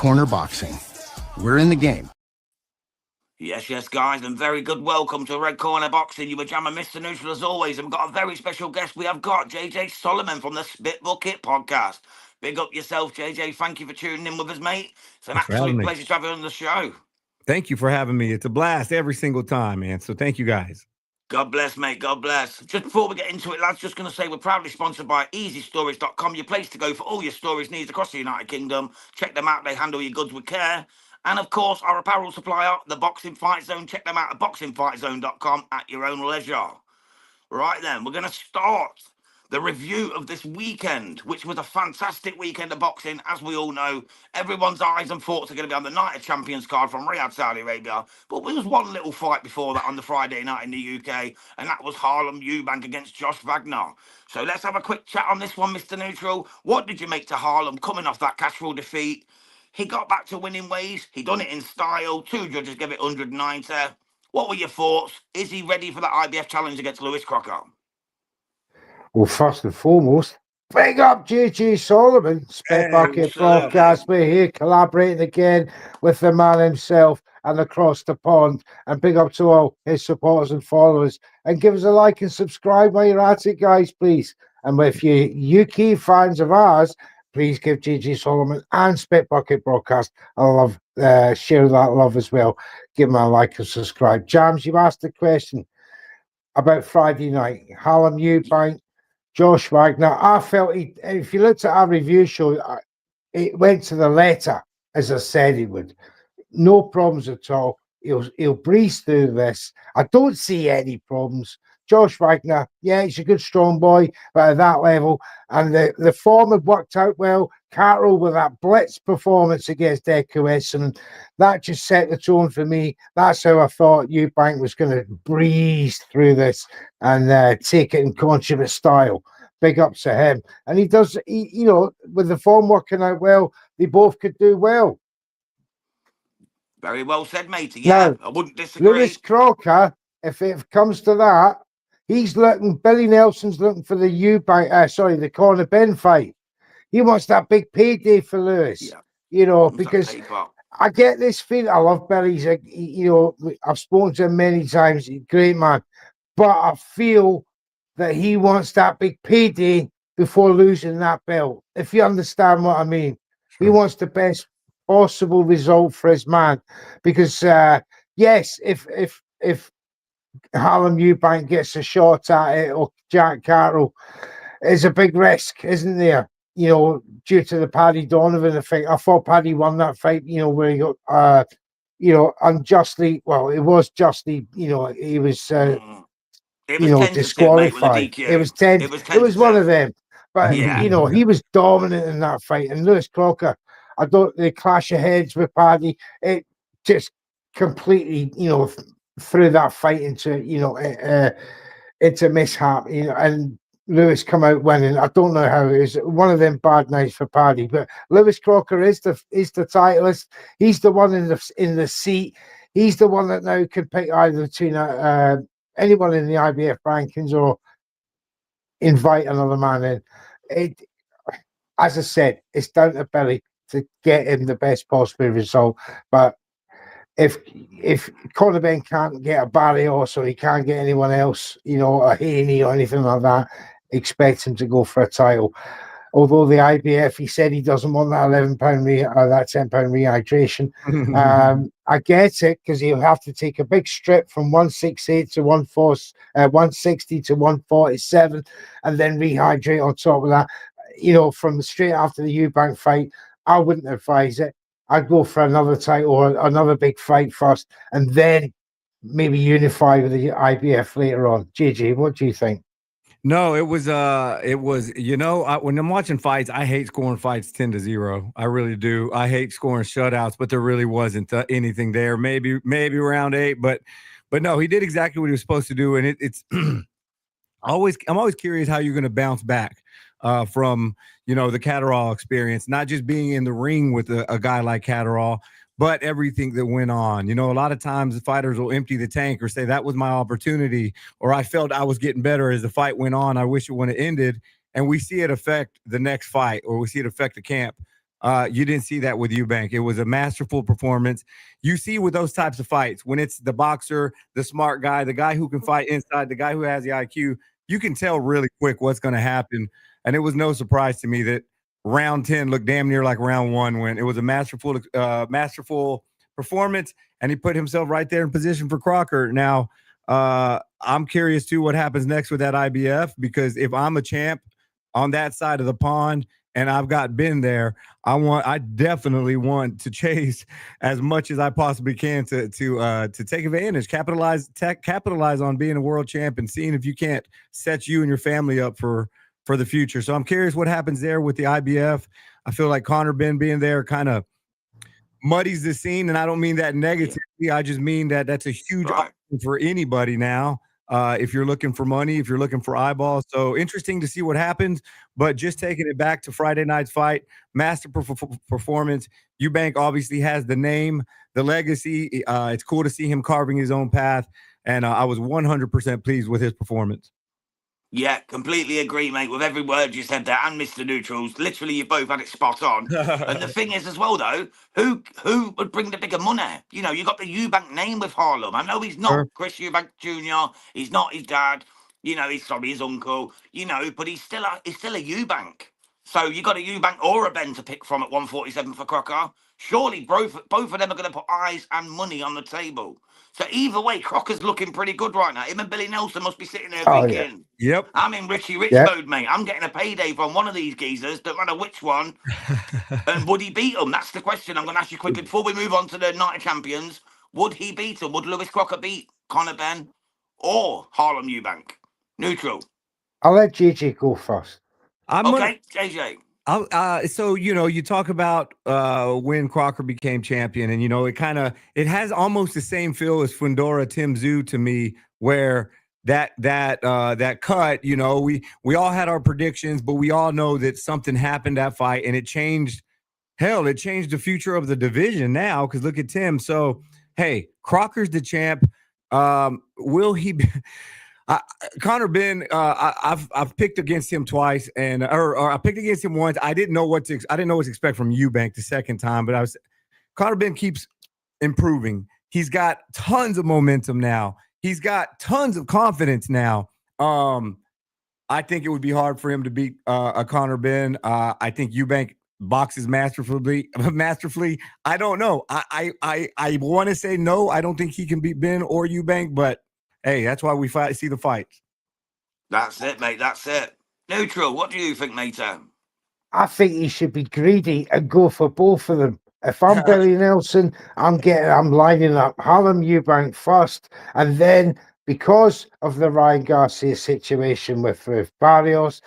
Corner Boxing. We're in the game. Yes, guys, and very good welcome to Red Corner Boxing. You were jamming Mr. Neutral as always, and we've got a very special guest. We have got JJ Solomon from the Spit Bucket podcast. Big up yourself, JJ. Thank you for tuning in with us, mate. It's an absolute pleasure to have you on the show. Thank you for having me. It's a blast every single time, man. So thank you, guys. God bless, mate. God bless. Just before we get into it, lads, just going to say we're proudly sponsored by EasyStorage.com, your place to go for all your storage needs across the United Kingdom. Check them out. They handle your goods with care. And, of course, our apparel supplier, the Boxing Fight Zone. Check them out at boxingfightzone.com at your own leisure. Right then, we're going to start the review of this weekend, which was a fantastic weekend of boxing. As we all know, everyone's eyes and thoughts are going to be on the Night of Champions card from Riyadh, Saudi Arabia. But there was one little fight before that on the Friday night in the UK, and that was Harlem Eubank against Josh Wagner. So let's have a quick chat on this one, Mr. Neutral. What did you make to Harlem coming off that cash rule defeat? He got back to winning ways. He done it in style. Two judges gave it 190. What were your thoughts? Is he ready for the IBF challenge against Lewis Crocker? Well, first and foremost, big up JJ Solomon, Spit Bucket Broadcast. We're here collaborating again with the man himself and across the pond. And big up to all his supporters and followers. And give us a like and subscribe while you're at it, guys, please. And if you UK fans of ours, please give JJ Solomon and Spit Bucket Broadcast a love, share that love as well. Give them a like and subscribe. Jams, you've asked the question about Friday night. Harlem Eubank, Josh Wagner. I felt if you looked at our review show, it went to the letter, as I said it would. No problems at all. He'll breeze through this. I don't see any problems. Josh Wagner, yeah, he's a good, strong boy, but at that level, and the form had worked out well. Carroll with that blitz performance against Ekues, and that just set the tone for me. That's how I thought Eubank was going to breeze through this and take it in consummate style. Big ups to him. And he does, with the form working out well, they both could do well. Very well said, matey. Yeah, now, I wouldn't disagree. Lewis Crocker, if it comes to that, Billy Nelson's looking for the the Conor Benn fight. He wants that big payday for Lewis, because I get this feeling. I love Billy. I've spoken to him many times. He's a great man. But I feel that he wants that big payday before losing that belt. If you understand what I mean. Sure. He wants the best possible result for his man. Because, yes, if Harlem Eubank gets a shot at it, or Jack Carroll, is a big risk, isn't there? Due to the Paddy Donovan effect. I thought Paddy won that fight, where he got, unjustly. Well, it was justly, he was, disqualified. It was 10. It was one of them. But, he was dominant in that fight. And Lewis Crocker, the clash of heads with Paddy, it just completely, threw that fight into mishap, and Lewis come out winning. I don't know how it is. One of them bad nights for Paddy, but Lewis Crocker is the titleist. He's the one in the seat. He's the one that now can pick either between anyone in the IBF rankings or invite another man in. As I said, it's down to Billy to get him the best possible result, but if Conor Benn can't get a Barrios or he can't get anyone else, a Haney or anything like that, expect him to go for a title. Although the IBF, he said he doesn't want that £11 or that £10 rehydration. I get it, because he'll have to take a big strip from 168 to 160 to 147 and then rehydrate on top of that. From straight after the Eubank fight, I wouldn't advise it. I'd go for another title or another big fight first, and then maybe unify with the IBF later on. JJ, what do you think? No, it was, when I'm watching fights, I hate scoring fights 10-0. I really do. I hate scoring shutouts, but there really wasn't anything there. Maybe round 8, but no, he did exactly what he was supposed to do. And it's I'm always curious how you're going to bounce back from, the Catterall experience, not just being in the ring with a guy like Catterall, but everything that went on. A lot of times the fighters will empty the tank or say that was my opportunity, or I felt I was getting better as the fight went on. I wish it wouldn't have ended. And we see it affect the next fight, or we see it affect the camp. You didn't see that with Eubank. It was a masterful performance. You see with those types of fights, when it's the boxer, the smart guy, the guy who can fight inside, the guy who has the IQ, you can tell really quick what's going to happen. And it was no surprise to me that round 10 looked damn near like round 1 when it was a masterful performance, and he put himself right there in position for Crocker. Now, I'm curious too what happens next with that IBF, because if I'm a champ on that side of the pond and I've got Ben there, I definitely want to chase as much as I possibly can to take advantage, capitalize on being a world champ and seeing if you can't set you and your family up for the future. So I'm curious what happens there with the IBF. I feel like Conor Benn being there kind of muddies the scene, and I don't mean that negatively. I just mean that that's a huge option for anybody now. If you're looking for money, if you're looking for eyeballs. So interesting to see what happens, but just taking it back to Friday night's fight, performance. Eubank obviously has the name, the legacy. It's cool to see him carving his own path, and I was 100% pleased with his performance. Yeah, completely agree, mate, with every word you said there, and Mr. Neutrals. Literally, you both had it spot on. And the thing is, as well, though, who would bring the bigger money? You know, you got the Eubank name with Harlem. I know he's not Chris Eubank Jr. He's not his dad. You know, he's his uncle. You know, but he's still a Eubank. So you got a Eubank or a Ben to pick from at 147 for Crocker. Surely both of them are going to put eyes and money on the table. So either way, Crocker's looking pretty good right now. Him and Billy Nelson must be sitting there thinking, Yep. I'm in Richie Rich mode, mate. I'm getting a payday from one of these geezers, don't matter which one. And would he beat him? That's the question I'm going to ask you quickly before we move on to the Night of Champions. Would he beat him? Would Lewis Crocker beat Conor Benn or Harlem Eubank? Neutral. I'll let JJ go first. JJ. So, you know, you talk about when Crocker became champion, and, you know, it has almost the same feel as Fundora Tim Tszyu to me, where that cut, you know, we all had our predictions, but we all know that something happened that fight, and it changed the future of the division now, because look at Tim. So, hey, Crocker's the champ. Will he be Conor Benn, I've picked against him twice, and or I picked against him once. I didn't know what to expect from Eubank the second time, but Conor Benn keeps improving. He's got tons of momentum now. He's got tons of confidence now. I think it would be hard for him to beat a Conor Benn. I think Eubank boxes masterfully. I don't know. I want to say no. I don't think he can beat Benn or Eubank, but hey, that's why we see the fights. That's it, mate. That's it. Neutral, what do you think, mate? I think he should be greedy and go for both of them. If I'm Billy Nelson, I'm lining up Harlem Eubank first, and then because of the Ryan Garcia situation with Barrios,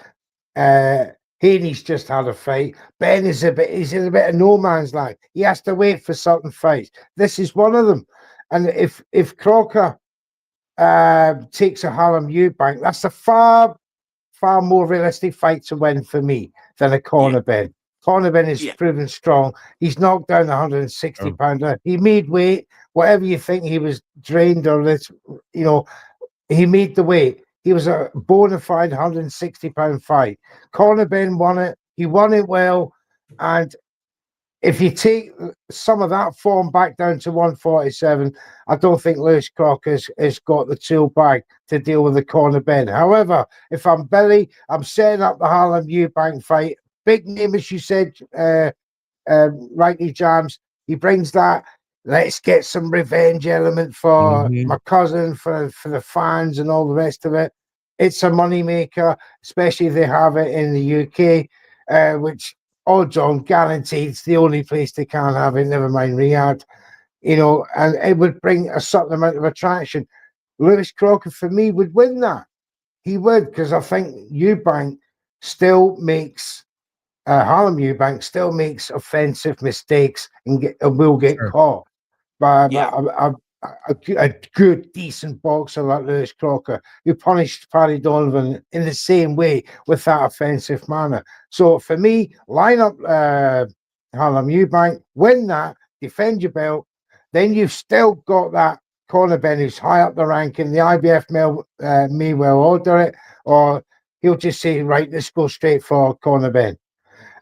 Haney's just had a fight. Ben he's in a bit of no man's land. He has to wait for certain fights. This is one of them. And if Crocker takes a Harlem Eubank, that's a far more realistic fight to win for me than a Conor Benn. Conor Benn is proven strong. He's knocked down 160 pounder. He made weight. Whatever you think, he was drained or this, you know, he made the weight. He was a bona fide 160 pound fight. Conor Benn won it. He won it well, and if you take some of that form back down to 147, I don't think Lewis Crocker has got the tool bag to deal with the Conor Benn. However, if I'm Billy, I'm setting up the Harlem Eubank fight. Big name, as you said, Righty Jams. He brings that. Let's get some revenge element for my cousin, for the fans and all the rest of it. It's a moneymaker, especially if they have it in the UK, which odds on guaranteed it's the only place they can't have it, never mind Riyadh, you know, and it would bring a certain amount of attraction. Lewis Crocker, for me, would win that. He would, because I think Eubank still makes Harlem Eubank still makes offensive mistakes and will get caught. But a good, decent boxer like Lewis Crocker, who punished Paddy Donovan in the same way with that offensive manner. So for me, line up Harlem Eubank, win that, defend your belt, then you've still got that Conor Benn who's high up the ranking. The IBF may well order it, or he'll just say, right, let's go straight for Conor Benn.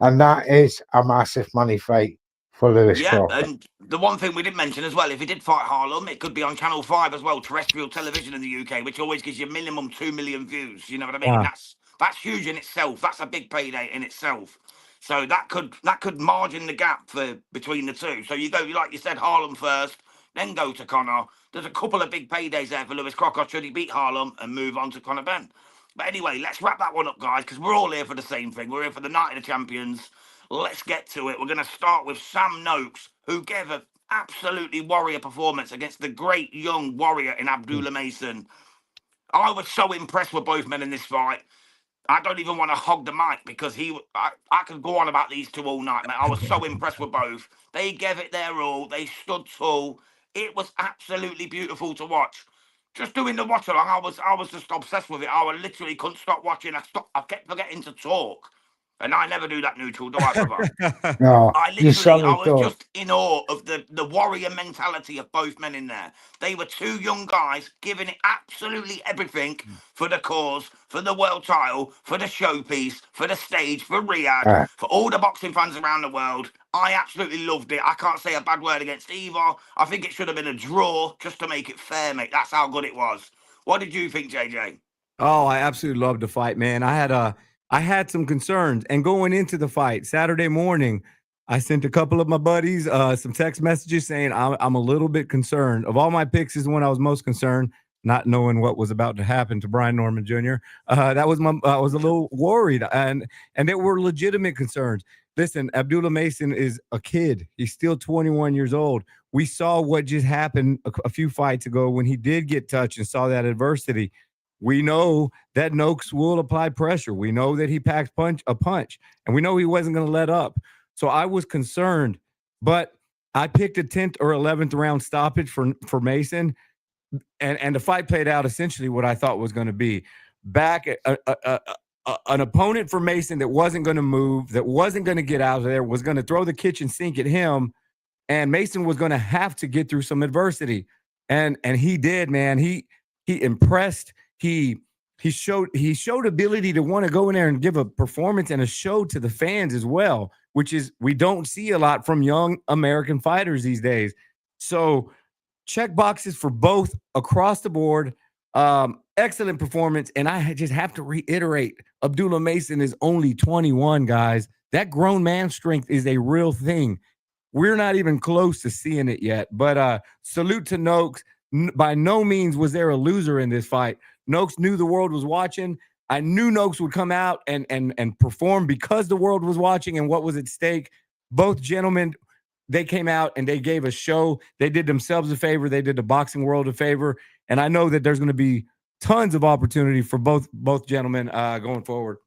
and that is a massive money fight for Lewis Yeah, Crawford. and the one thing we didn't mention as well, if he did fight Harlem, it could be on Channel 5 as well, terrestrial television in the UK, which always gives you minimum 2 million views. You know what I mean? Wow. That's huge in itself. That's a big payday in itself. So that could margin the gap for between the two. So you go, like you said, Harlem first, then go to Conor. There's a couple of big paydays there for Lewis Crocker should he beat Harlem and move on to Conor Benn. But anyway, let's wrap that one up, guys, because we're all here for the same thing. We're here for the Night of the Champions. Let's get to it. We're going to start with Sam Noakes, who gave an absolutely warrior performance against the great young warrior in Abdullah Mason. I was so impressed with both men in this fight. I don't even want to hog the mic because I could go on about these two all night, mate. I was so impressed with both. They gave it their all. They stood tall. It was absolutely beautiful to watch. Just doing the watch along, I was just obsessed with it. I literally couldn't stop watching. I kept forgetting to talk. And I never do that, neutral, do I, brother? No, I you literally, certainly I was don't. just in awe of the warrior mentality of both men in there. They were two young guys giving it absolutely everything for the cause, for the world title, for the showpiece, for the stage, for Riyadh, for all the boxing fans around the world. I absolutely loved it. I can't say a bad word against either. I think it should have been a draw just to make it fair, mate. That's how good it was. What did you think, JJ? Oh, I absolutely loved the fight, man. I had some concerns, and going into the fight Saturday morning, I sent a couple of my buddies some text messages saying I'm a little bit concerned. Of all my picks, is the one I was most concerned, not knowing what was about to happen to Brian Norman Jr. I was a little worried, and there were legitimate concerns. Listen, Abdullah Mason is a kid. He's still 21 years old. We saw what just happened a few fights ago when he did get touched and saw that adversity. We know that Noakes will apply pressure. We know that he packs a punch, and we know he wasn't going to let up. So I was concerned, but I picked a 10th or 11th round stoppage for Mason, and the fight played out essentially what I thought was going to be. Back an opponent for Mason that wasn't going to move, that wasn't going to get out of there, was going to throw the kitchen sink at him, and Mason was going to have to get through some adversity, and he did, man. He impressed. He showed ability to want to go in there and give a performance and a show to the fans as well, which is we don't see a lot from young American fighters these days. So check boxes for both across the board. Excellent performance. And I just have to reiterate, Abdullah Mason is only 21, guys. That grown man strength is a real thing. We're not even close to seeing it yet. But salute to Noakes. By no means was there a loser in this fight. Noakes knew the world was watching. I knew Noakes would come out and perform because the world was watching and what was at stake. Both gentlemen, they came out and they gave a show. They did themselves a favor. They did the boxing world a favor. And I know that there's going to be tons of opportunity for both gentlemen going forward.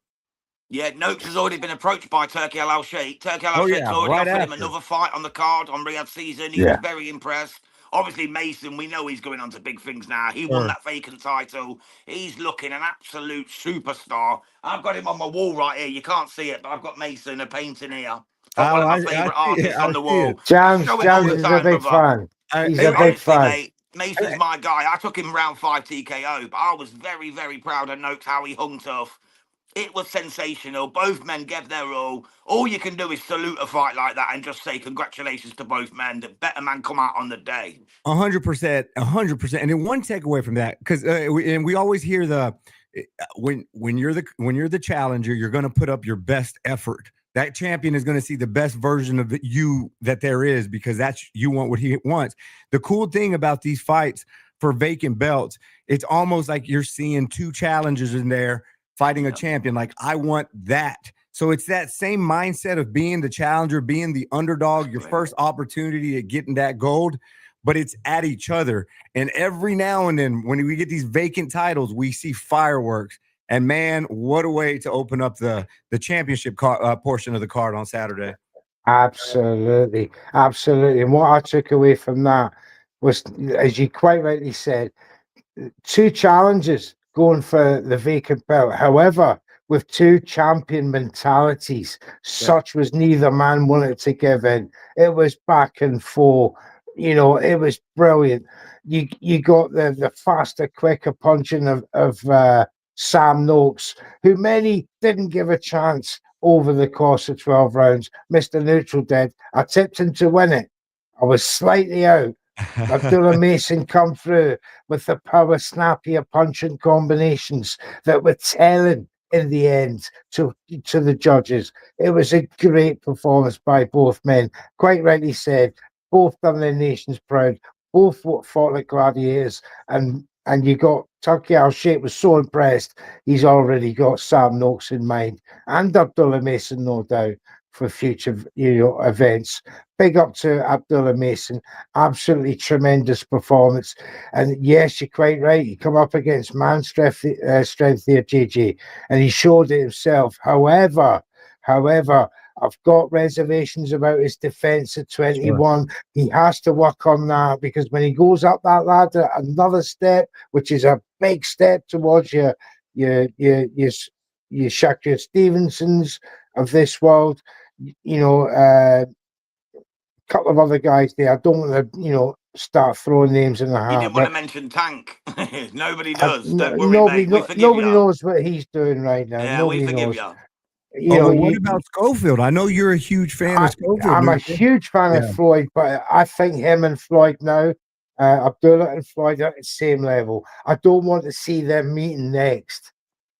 Yeah, Noakes has already been approached by Turki Al Sheikh. Turki Al Sheikh's already offered him another fight on the card on Riyadh season. He was very impressed. Obviously, Mason, we know he's going on to big things now. He won that vacant title. He's looking an absolute superstar. I've got him on my wall right here. You can't see it, but I've got Mason, a painting here. One of my favourite artists on the wall. Jams is a big fan. He's a big fan. Mate, Mason's my guy. I took him round 5 TKO, but I was very, very proud of Noakes, how he hung tough. It was sensational. Both men gave their all. All you can do is salute a fight like that and just say congratulations to both men. The better man come out on the day. 100%, 100%. And then one takeaway from that, because we always hear when you're the challenger, you're going to put up your best effort. That champion is going to see the best version of you that there is, because you want what he wants. The cool thing about these fights for vacant belts, it's almost like you're seeing two challengers in there fighting a champion. Like, I want that. So it's that same mindset of being the challenger, being the underdog, your first opportunity at getting that gold, but it's at each other. And every now and then when we get these vacant titles, we see fireworks. And man, what a way to open up the championship portion of the card on Saturday. Absolutely. Absolutely. And what I took away from that was, as you quite rightly said, two challenges going for the vacant belt. However, with two champion mentalities, such was neither man wanted to give in. It was back and forth. You know, it was brilliant. You got the faster, quicker punching of Sam Noakes, who many didn't give a chance over the course of 12 rounds. Mr. Neutral did. I tipped him to win it. I was slightly out. Abdullah Mason come through with the power, snappier punching combinations that were telling in the end to the judges. It was a great performance by both men. Quite rightly said, both done their nations proud, both fought like gladiators, and you got Turki Al-Sheikh was so impressed. He's already got Sam Noakes in mind, and Abdullah Mason, no doubt, for future events. Big up to Abdullah Mason. Absolutely tremendous performance. And yes, you're quite right. You come up against man strength there, JJ, and he showed it himself. However, I've got reservations about his defense at 21. Sure. He has to work on that, because when he goes up that ladder, another step, which is a big step towards your Shakur Stevensons of this world, a couple of other guys there. I don't want to, start throwing names in the hat. You didn't want to mention Tank. Nobody does. Don't worry, nobody, mate. nobody knows what he's doing right now. Yeah, nobody we forgive knows. you. What about Schofield? I know you're a huge fan of Schofield. I'm a huge fan of Floyd, but I think him and Floyd now, Abdullah and Floyd are at the same level. I don't want to see them meeting next.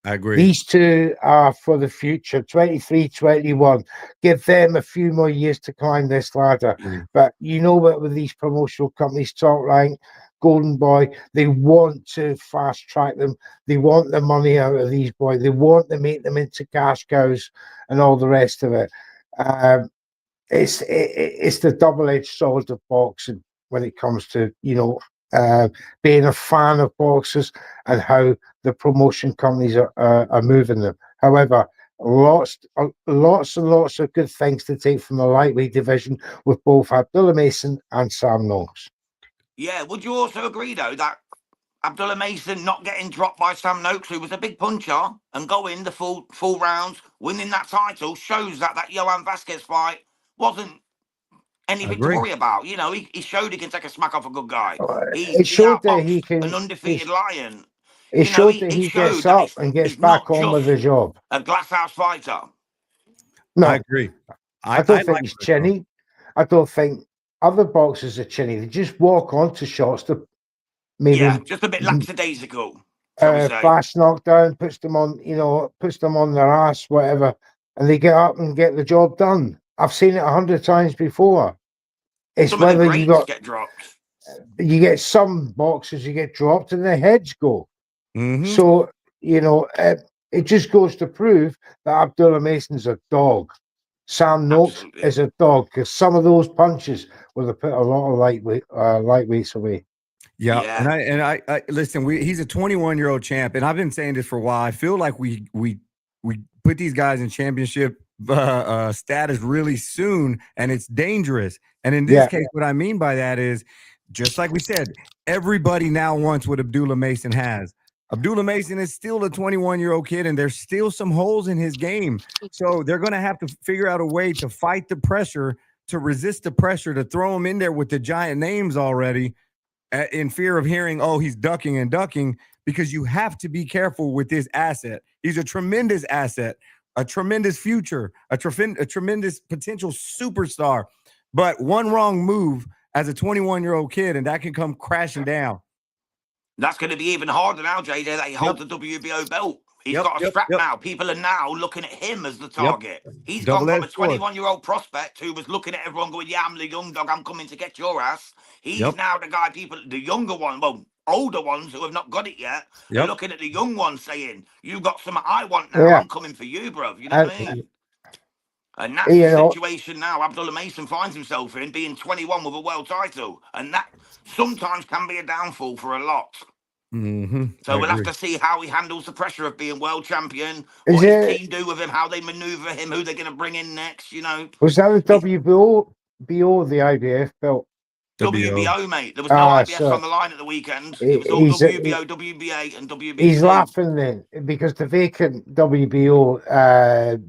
I agree. These two are for the future, 23, 21. Give them a few more years to climb this ladder. But you know what, with these promotional companies, Top Rank, Golden Boy, they want to fast track them. They want the money out of these boys. They want to make them into cash cows and all the rest of it. It's the double-edged sword of boxing when it comes to, being a fan of boxers and how the promotion companies are moving them. However, lots and lots of good things to take from the lightweight division with both Abdullah Mason and Sam Noakes. Yeah, would you also agree, though, that Abdullah Mason not getting dropped by Sam Noakes, who was a big puncher, and going the full rounds, winning that title, shows that Johan Vasquez fight wasn't anything to worry about. He showed he can take a smack off a good guy. It showed that he can, an undefeated lion. It showed that he gets up and gets back on with the job. A glasshouse fighter. No, I agree. I don't think he's chinny. I don't think other boxers are chinny. They just walk onto shots to maybe just a bit lackadaisical. Fast knockdown, puts them on their ass, whatever, and they get up and get the job done. I've seen it 100 times before. It's some whether of the you got get dropped. You get some boxers, you get dropped and their heads go. Mm-hmm. So it just goes to prove that Abdullah Mason's a dog. Sam Noakes is a dog, because some of those punches would have put a lot of lightweights away. Yeah. And I listen. He's a 21-year-old champ, and I've been saying this for a while. I feel like we put these guys in championship status really soon, and it's dangerous. And in this case, what I mean by that is, just like we said, everybody now wants what Abdullah Mason has. Abdullah Mason is still a 21-year-old kid, and there's still some holes in his game. So they're going to have to figure out a way to fight the pressure, to resist the pressure, to throw him in there with the giant names already in fear of hearing, oh, he's ducking and ducking, because you have to be careful with this asset. He's a tremendous asset, a tremendous future, a tremendous potential superstar. But one wrong move as a 21-year-old kid, and that can come crashing down. That's going to be even harder now, JJ, that he holds the WBO belt. He's got a strap now. People are now looking at him as the target. He's gone from a 21-year-old prospect who was looking at everyone going, yeah, I'm the young dog, I'm coming to get your ass. He's now the guy, the younger one, older ones who have not got it yet, are looking at the young ones saying, you got something I want now, I'm coming for you, bro. You know what I mean? And that's the situation now Abdullah Mason finds himself in, being 21 with a world title. And that sometimes can be a downfall for a lot. Mm-hmm. So we'll have to see how he handles the pressure of being world champion, what his team do with him, how they maneuver him, who they're going to bring in next, Was that the WBO, the IBF belt? WBO, mate. There was no IBS on the line at the weekend. It was all WBO, WBA, and WBC. He's laughing then, because the vacant WBO,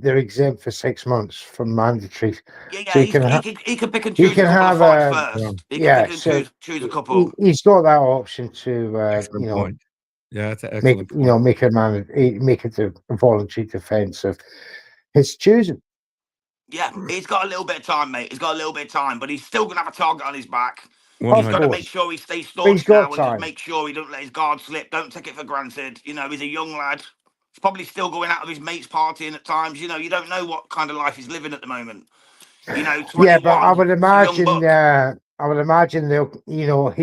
they're exempt for 6 months from mandatory. Yeah, so he can pick and choose a couple of fights first. He can pick and choose a couple. He's got that option to, that's an excellent make it a voluntary defense of his choosing. Yeah, he's got a little bit of time, mate. He's got a little bit of time, but he's still going to have a target on his back. He's got to 100. make sure he stays But he's staunch got now and just time. make sure he don't let his guard slip. Don't take it for granted. You know, he's a young lad. He's probably still going out of his mates partying at times. You know, you don't know what kind of life he's living at the moment. You know, 21, Yeah, but I would he's a young imagine, buck. I would imagine they'll, you know,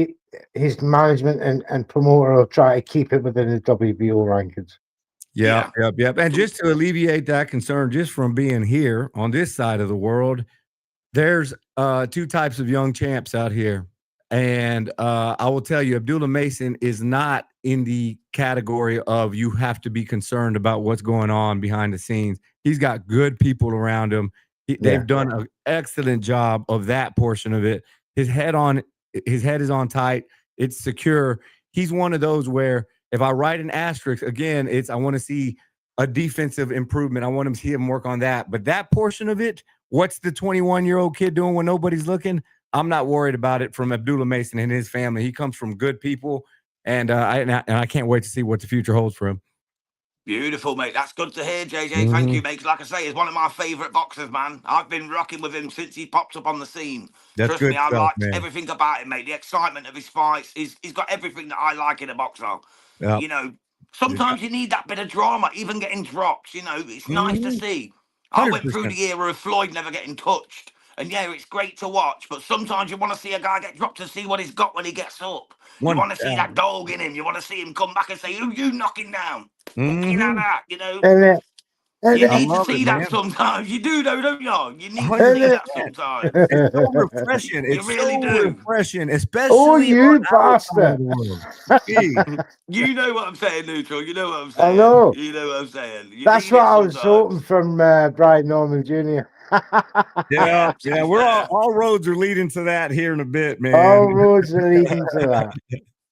his management and promoter will try to keep it within the WBO rankings. Yeah, yep. And just to alleviate that concern, just from being here on this side of the world, there's two types of young champs out here. And I will tell you, Abdullah Mason is not in the category of you have to be concerned about what's going on behind the scenes. He's got good people around him. They've done an excellent job of that portion of it. His head is on tight. It's secure. He's one of those where if I write an asterisk, again, I want to see a defensive improvement. I want to see him work on that. But that portion of it, what's the 21-year-old kid doing when nobody's looking? I'm not worried about it from Abdullah Mason and his family. He comes from good people, and I can't wait to see what the future holds for him. Beautiful, mate. That's good to hear, JJ. Thank you, mate. 'Cause like I say, he's one of my favourite boxers, man. I've been rocking with him since he popped up on the scene. That's Trust good me, I stuff, liked man. everything about him, mate. The excitement of his fights. He's got everything that I like in a boxer. Yep. You know, sometimes you need that bit of drama, even getting dropped. You know, it's nice to see. I went through 100%. the era of Floyd never getting touched. And yeah, it's great to watch, but sometimes you want to see a guy get dropped to see what he's got when he gets up. You want to see that dog in him. You want to see him come back and say, "Who you knocking down?" Looking at that, you know. You need to see that sometimes. You do, though, don't you? You need to see that sometimes. It's so refreshing. You It's really so do. refreshing, especially. Oh, you on our side bastard. of the world. Jeez. You know what I'm saying, Neutral. You know what I'm saying. I know. You know what I'm saying. You That's need what it I was hoping sometimes. from Brian Norman Jr. Yeah, to be we're fair. all roads are leading to that here in a bit, man. All roads are leading to that.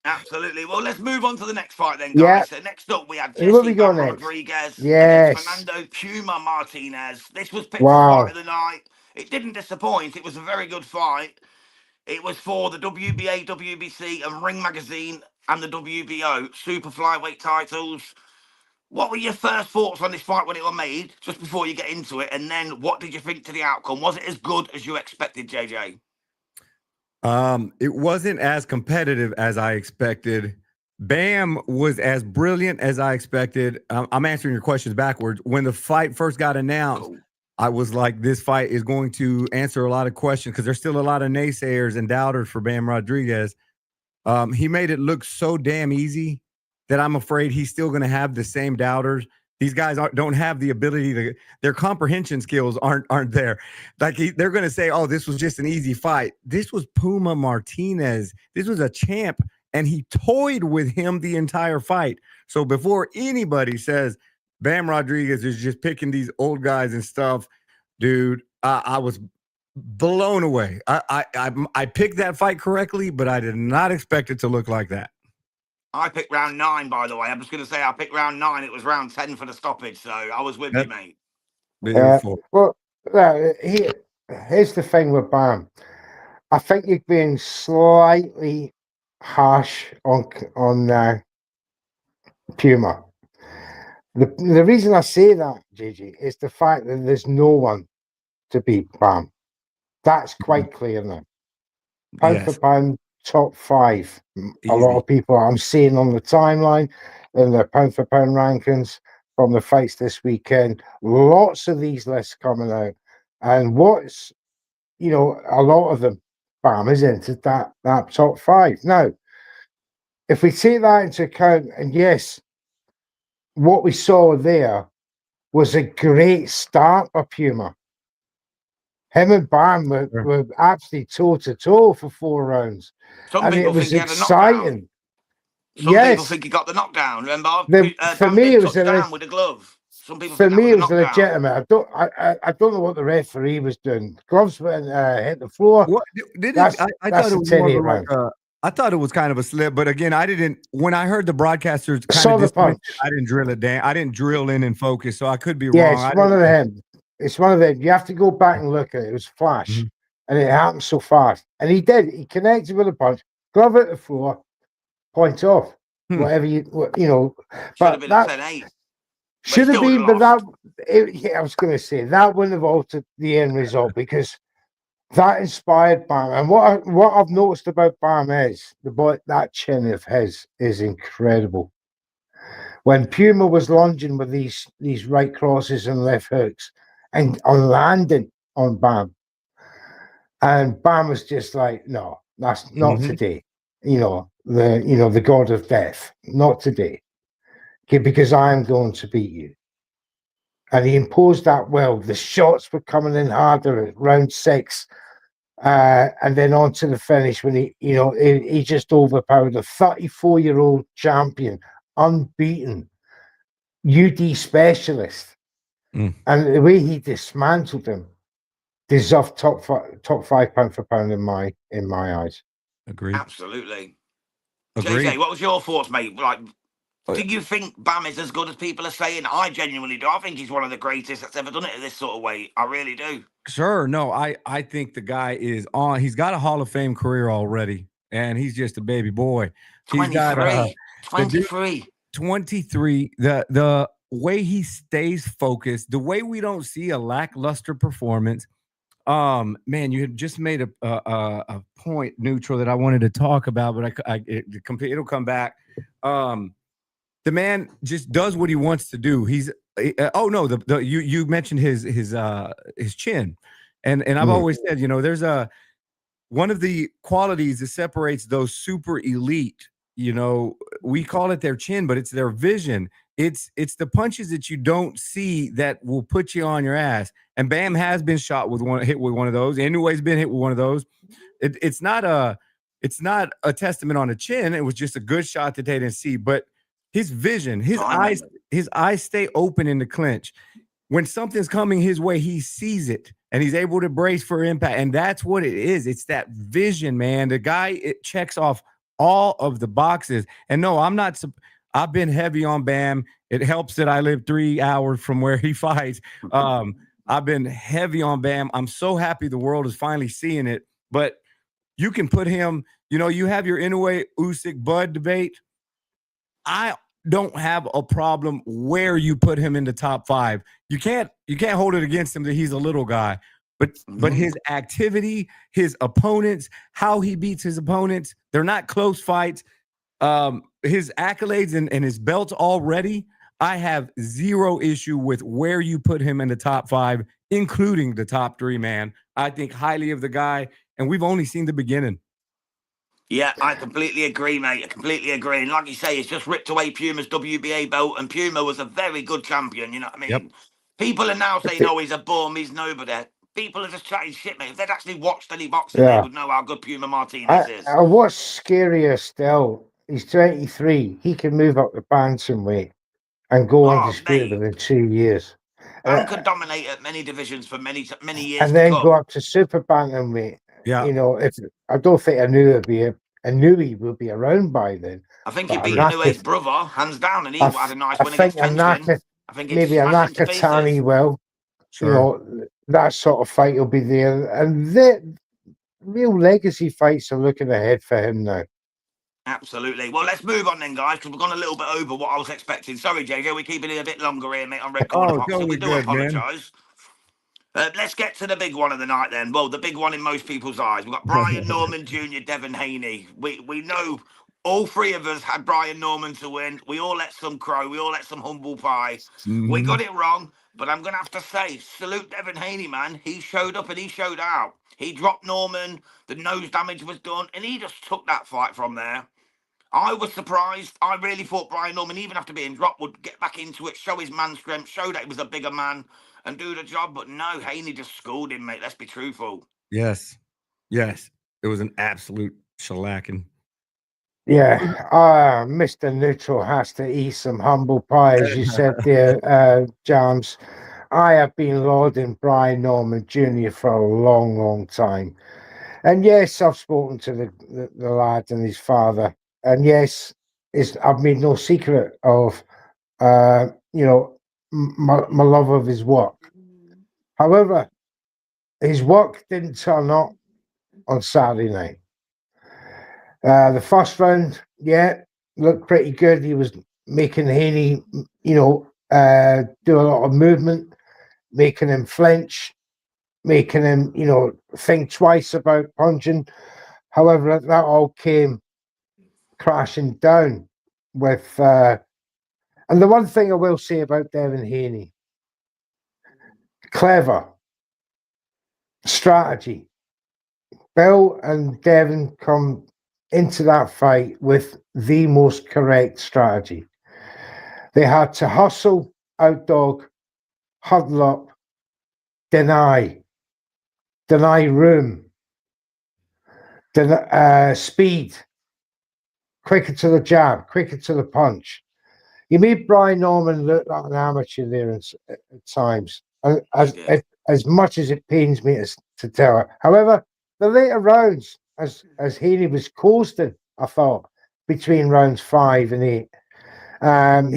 Absolutely. Well, let's move on to the next fight then, Yeah. guys. So next up, we had Who have Jesse we got Bam next? Rodriguez Yes. against Fernando Puma Martinez. This was picked Wow. for fight of the night. It didn't disappoint. It was a very good fight. It was for the WBA, WBC, and Ring Magazine and the WBO super flyweight titles. What were your first thoughts on this fight when it was made, just before you get into it? And then what did you think to the outcome? Was it as good as you expected, JJ? It wasn't as competitive as I expected. Bam was as brilliant as I expected. I'm answering your questions backwards. When the fight first got announced, I was like, this fight is going to answer a lot of questions because there's still a lot of naysayers and doubters for Bam Rodriguez. He made it look so damn easy that I'm afraid he's still going to have the same doubters. These guys don't have the ability to, their comprehension skills aren't there. Like they're going to say, oh, this was just an easy fight. This was Puma Martinez. This was a champ, and he toyed with him the entire fight. So before anybody says Bam Rodriguez is just picking these old guys and stuff, dude, I was blown away. I picked that fight correctly, but I did not expect it to look like that. I picked round 9, by the way. I'm just going to say I picked round 9. It was round 10 for the stoppage, so I was with you, mate. Beautiful. Well, here's the thing with Bam. I think you're being slightly harsh on Puma. The reason I say that, JJ, is the fact that there's no one to beat Bam. That's quite clear now. Pound for pound, top 5. A lot of people I'm seeing on the timeline in their pound for pound rankings from the fights this weekend. Lots of these lists coming out, and what's a lot of them, Bam is into that top 5. Now, if we take that into account, and yes, what we saw there was a great start of Puma. Him and Bam were absolutely toe-to-toe for 4 rounds. Some people think he had a exciting. Some people think he got the knockdown. Remember? For me, it was down with the glove. Some people for think me, that it was was legitimate. I don't know what the referee was doing. Gloves went hit the floor. What, I thought it was more of like I thought it was kind of a slip, but again, I didn't. When I heard the broadcasters kind of punch, I didn't drill it down. I didn't drill in and focus, so I could be wrong. It's one of them. It's one of them. You have to go back and look at it. It was flash, and it happened so fast. And he did. He connected with a punch, glove at the floor, point off. Whatever you know. Should have been a 10-8. Should have still been, but lost. yeah, I was going to say that wouldn't have altered the end result because that inspired Bam. And what I've noticed about Bam is that chin of his is incredible. When Puma was lunging with these right crosses and left hooks and on landing on Bam, and Bam was just like, no, that's not today. The god of death, not today. Okay, because I am going to beat you. And he imposed that well. The shots were coming in harder at round 6. And then on to the finish when he just overpowered a 34-year-old champion, unbeaten, UD specialist. And the way he dismantled him deserved top 5 pound for pound in my eyes. Agreed. Absolutely. Agreed. JJ, what was your thoughts, mate? Like, do you think Bam is as good as people are saying? I genuinely do. I think he's one of the greatest that's ever done it this sort of way. I really do. Sure. No, I think the guy is on. He's got a Hall of Fame career already, and he's just a baby boy. 23. 23. The way he stays focused, the way we don't see a lackluster performance. Man, you had just made a point, Neutral, that I wanted to talk about, but it'll come back. The man just does what he wants to do. He's you mentioned his chin, and I've always said, there's one of the qualities that separates those super elite. We call it their chin, but it's their vision. It's the punches that you don't see that will put you on your ass. And Bam has been hit with one of those. Anyway's been hit with one of those. It's not a testament on the chin. It was just a good shot that they didn't see, but his vision, his eyes stay open in the clinch. When something's coming his way, he sees it and he's able to brace for impact. And that's what it is. It's that vision, man. The guy, it checks off all of the boxes. And no, I've been heavy on Bam. It helps that I live 3 hours from where he fights. I've been heavy on Bam. I'm so happy the world is finally seeing it. But you can put him, you have your Inoue, Usyk, Bud debate. I don't have a problem where you put him in the top 5. You can't hold it against him that he's a little guy, but his activity, his opponents, how he beats his opponents, they're not close fights. His accolades and his belts already, I have zero issue with where you put him in the top 5, including the top 3, man. I think highly of the guy, and we've only seen the beginning. Yeah, I completely agree, mate. I completely agree. And like you say, it's just ripped away Puma's WBA belt, and Puma was a very good champion, you know what I mean? Yep. People are now saying, oh, he's a bum, he's nobody. People are just chatting shit, mate. If they'd actually watched any boxing, they would know how good Puma Martinez is. What's scarier still, he's 23. He can move up the bantamweight and go undisputed within 2 years. And could dominate at many divisions for many years. And then go up to super bantamweight. Yeah. I don't think Inoue will be around by then. I think he beat Inoue's brother, hands down, and he had a nice win against Fenton. I think maybe a Nakatani will. Sure. That sort of fight will be there. And the real legacy fights are looking ahead for him now. Absolutely. Well, let's move on then, guys, because we've gone a little bit over what I was expecting. Sorry, JJ, we're keeping it a bit longer here, mate, on Red Corner Box, so we do apologise. Let's get to the big one of the night then. Well, the big one in most people's eyes. We've got Brian Norman Jr., Devin Haney. We know all 3 of us had Brian Norman to win. We all let some crow. We all let some humble pie. We got it wrong, but I'm going to have to say, salute Devin Haney, man. He showed up and he showed out. He dropped Norman. The nose damage was done, and he just took that fight from there. I was surprised. I really thought Brian Norman, even after being dropped, would get back into it, show his man strength, show that he was a bigger man, and do the job. But no, Haney just schooled him, mate. Let's be truthful. Yes. It was an absolute shellacking. Yeah, Mr. Neutral has to eat some humble pie, as you said there, Jams. I have been lauding Brian Norman Jr. for a long, long time. And yes, I've spoken to the lad and his father. And yes, I've made no secret of, my love of his work. However, his work didn't turn up on Saturday night. The first round, looked pretty good. He was making Haney, do a lot of movement, making him flinch, making him, think twice about punching. However, that all came crashing down with. And the one thing I will say about Devin Haney, clever strategy. Bill and Devin come into that fight with the most correct strategy. They had to hustle, outdog, huddle up, deny room, speed, quicker to the jab, quicker to the punch. You made Brian Norman look like an amateur there at times, as much as it pains me to tell it. However, the later rounds, as Haney was coasting, I thought, between rounds 5 and 8,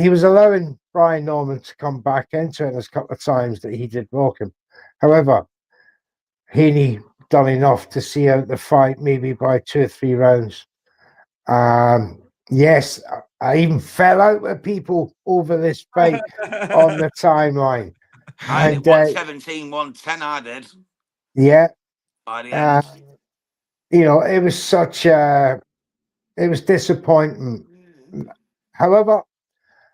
he was allowing Brian Norman to come back into it. There's a couple of times that he did rock him. However, Haney done enough to see out the fight, maybe by 2 or 3 rounds. Yes, I even fell out with people over this fight on the timeline. I did 117, 110. I did. Yeah. By the end. It was it was disappointing. However,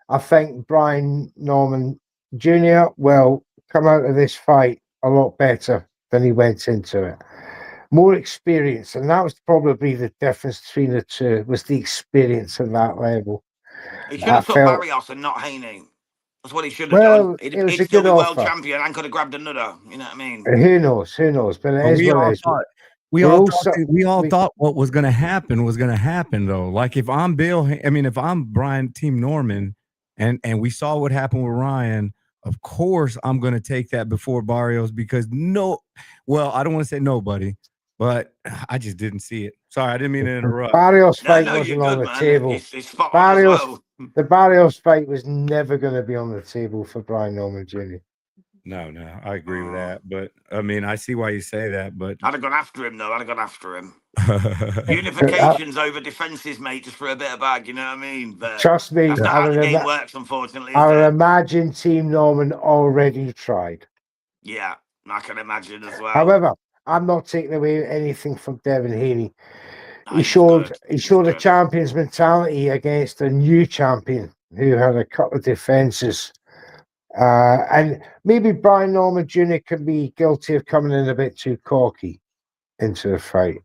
I think Brian Norman Jr. will come out of this fight a lot better than he went into it. More experience, and that was probably the difference between the two, was the experience at that level. He should have took Barrios and not Haney. That's what he should have done. It was He'd a still good be world offer. champion and could have grabbed another. You know what I mean? Who knows? But it is what it is. We all thought what was going to happen was going to happen, though. Like if I'm if I'm Brian Team Norman, and we saw what happened with Ryan, of course I'm going to take that before Barrios because I don't want to say nobody, but I just didn't see it. Sorry, I didn't mean to interrupt. Barrios fight wasn't on the table. The Barrios fight was never going to be on the table for Brian Norman Jr. No, I agree with that. But I see why you say that. But I'd have gone after him, though. Unifications over defenses, mate, just for a bit of bag. You know what I mean? But trust me, that's not how the game works, unfortunately. I would imagine Team Norman already tried. Yeah, I can imagine as well. However, I'm not taking away anything from Devin Haney. He showed a champion's mentality against a new champion who had a couple of defenses. And maybe Brian Norman Jr. can be guilty of coming in a bit too cocky into the fight.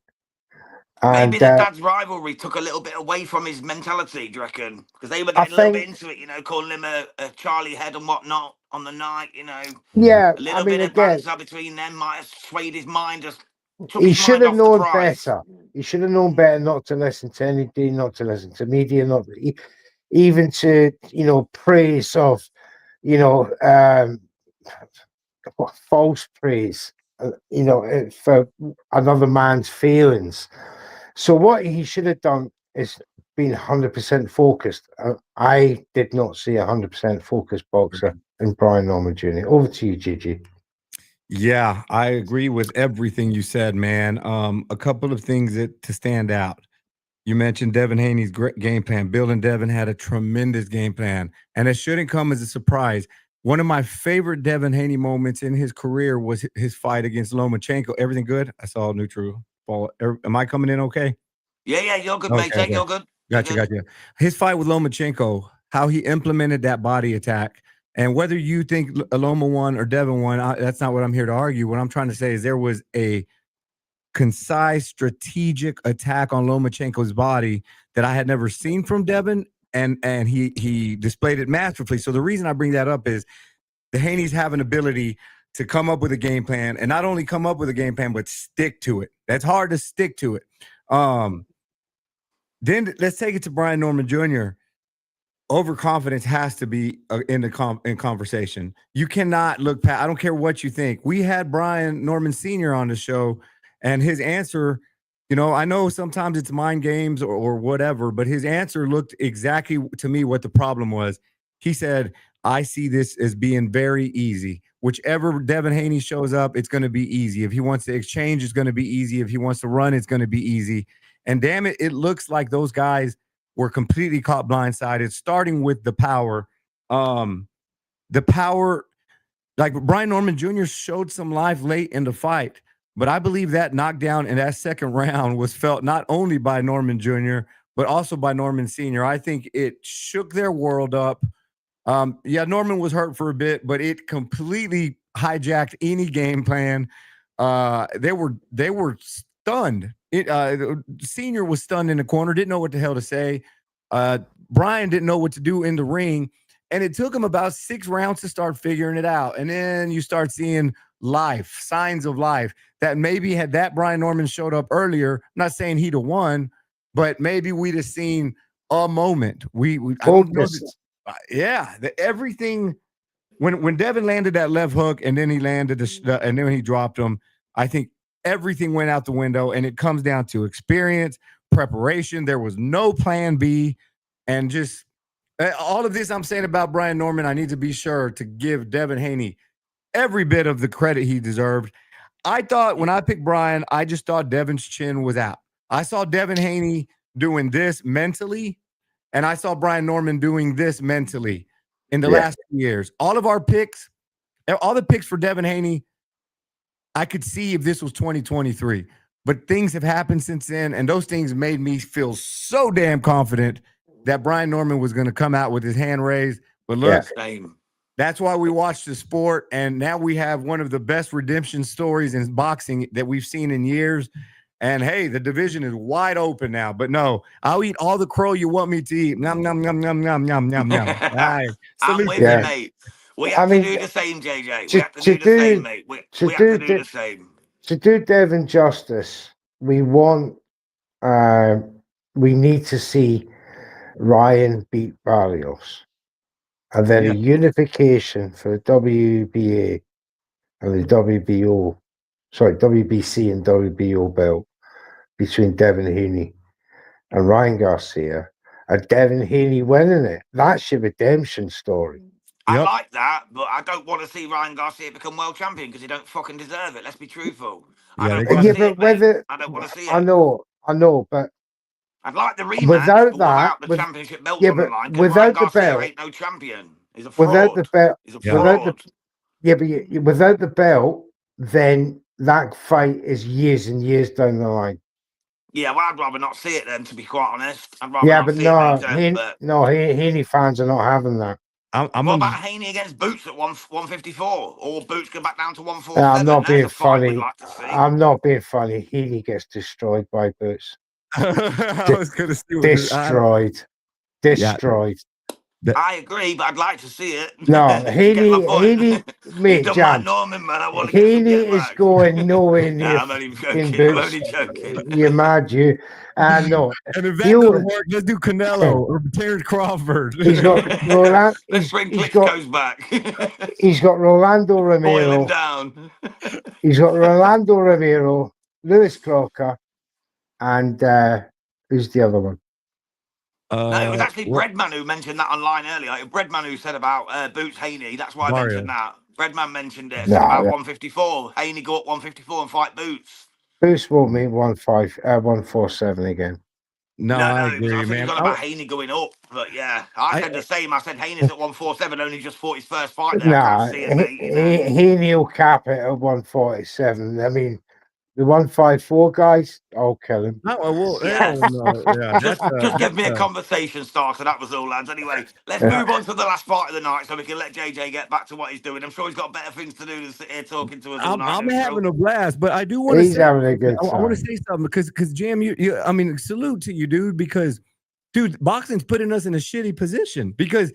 And maybe the dad's rivalry took a little bit away from his mentality, do you reckon? Because they were getting a little bit into it, calling him a Charlie head and whatnot on the night, Yeah, a little bit of banter between them might have swayed his mind. He should have known better. He should have known better not to listen to anybody, not to listen to media, even to praise of false praise, for another man's feelings. So what he should have done is been 100% focused. I did not see 100% focused boxer in Brian Norman Jr. Over to you, Gigi. Yeah, I agree with everything you said, man. A couple of things to stand out. You mentioned Devin Haney's great game plan. Bill and Devin had a tremendous game plan, and it shouldn't come as a surprise. One of my favorite Devin Haney moments in his career was his fight against Lomachenko. Everything good? I saw neutral. Am I coming in okay? Yeah, you're good, mate. You're good. Gotcha. His fight with Lomachenko, how he implemented that body attack, and whether you think Loma won or Devin won, that's not what I'm here to argue. What I'm trying to say is there was a concise, strategic attack on Lomachenko's body that I had never seen from Devin, and he displayed it masterfully. So the reason I bring that up is the Haneys have an ability to come up with a game plan, and not only come up with a game plan, but stick to it. That's hard to stick to it. Then let's take it to Brian Norman Jr. Overconfidence has to be in conversation. You cannot look past. I don't care what you think. We had Brian Norman Sr. on the show, and his answer, I know sometimes it's mind games or whatever, but his answer looked exactly to me what the problem was. He said, I see this as being very easy. Whichever Devin Haney shows up, it's going to be easy. If he wants to exchange, it's going to be easy. If he wants to run, it's going to be easy. And damn it, it looks like those guys were completely caught blindsided, starting with the power. the power, like Brian Norman Jr. showed some life late in the fight, but I believe that knockdown in that second round was felt not only by Norman Jr., but also by Norman Sr. I think it shook their world up. Yeah, Norman was hurt for a bit, but it completely hijacked any game plan. They were stunned. Senior was stunned in the corner, didn't know what the hell to say. Brian didn't know what to do in the ring, and it took him about 6 rounds to start figuring it out. And then you start seeing life, signs of life. That maybe had that Brian Norman showed up earlier, I'm not saying he'd have won, but maybe we'd have seen a moment. I don't know everything when Devin landed that left hook and then he landed and then he dropped him. I think everything went out the window, and it comes down to experience, preparation. There was no plan B, and just all of this I'm saying about Brian Norman, I need to be sure to give Devin Haney every bit of the credit he deserved. I thought when I picked Brian, I just thought Devin's chin was out. I saw Devin Haney doing this mentally, and I saw Brian Norman doing this mentally in the last 2 years. All of our picks, all the picks for Devin Haney, I could see if this was 2023, but things have happened since then, and those things made me feel so damn confident that Brian Norman was going to come out with his hand raised. But look, that's why we watch the sport, and now we have one of the best redemption stories in boxing that we've seen in years. And hey, the division is wide open now. But no, I'll eat all the crow you want me to eat. Nom nom nom nom nom nom nom nom. I'm with you, mate. We have to do the same, JJ. We have to do the same, mate. We have to do the same. To do Devin justice, we need to see Ryan beat Barrios. And then a unification for the WBA and the WBC and WBO belt between Devin Haney and Ryan Garcia, and Devin Haney winning it. That's your redemption story. I like that, but I don't want to see Ryan Garcia become world champion because he don't fucking deserve it. Let's be truthful. I don't want to see it. I know, but I'd like the rematch without the championship belt on the line. Without the belt, ain't no champion. He's a fraud. Without the belt, he's a fraud. Without the belt, then that fight is years and years down the line. Yeah, well, I'd rather not see it then, to be quite honest. I'd rather Haney fans are not having that. What about Haney against Boots at 154? Or Boots go back down to 147? I'm not being funny. I'm not being funny. Haney gets destroyed by Boots. I was going to see destroyed. I agree, but I'd like to see it. No, Haney, mate, Jam. Norman, man. Haney is going nowhere near. I'm only joking. You're mad, you. No. And if that doesn't work, let's do Canelo or Terrence Crawford. He's got Roland. Let's bring Klitschko's back. He's got Rolando Romero. Boil him down. He's got Rolando Romero, Lewis Crocker, and who's the other one? No, it was actually Breadman who mentioned that online earlier. Breadman who said about Boots Haney. That's why I mentioned that. Breadman mentioned it about 154. Haney go up 154 and fight Boots. Boots won't meet 147 again. No, I agree, man. Got about Haney going up, but yeah, I said the same. I said Haney's at 147, only just fought his first fight there. Nah, Haney will cap it at 147. I mean, the 154 guys, I'll kill him. Just give me a conversation starter. That was all, lads. Anyway, let's move on to the last fight of the night so we can let JJ get back to what he's doing. I'm sure he's got better things to do than sit here talking to us all night. I'm having a blast, but I do want to say, having a good time. I want to say something because Jam, I mean, salute to you, dude, because, dude, boxing's putting us in a shitty position because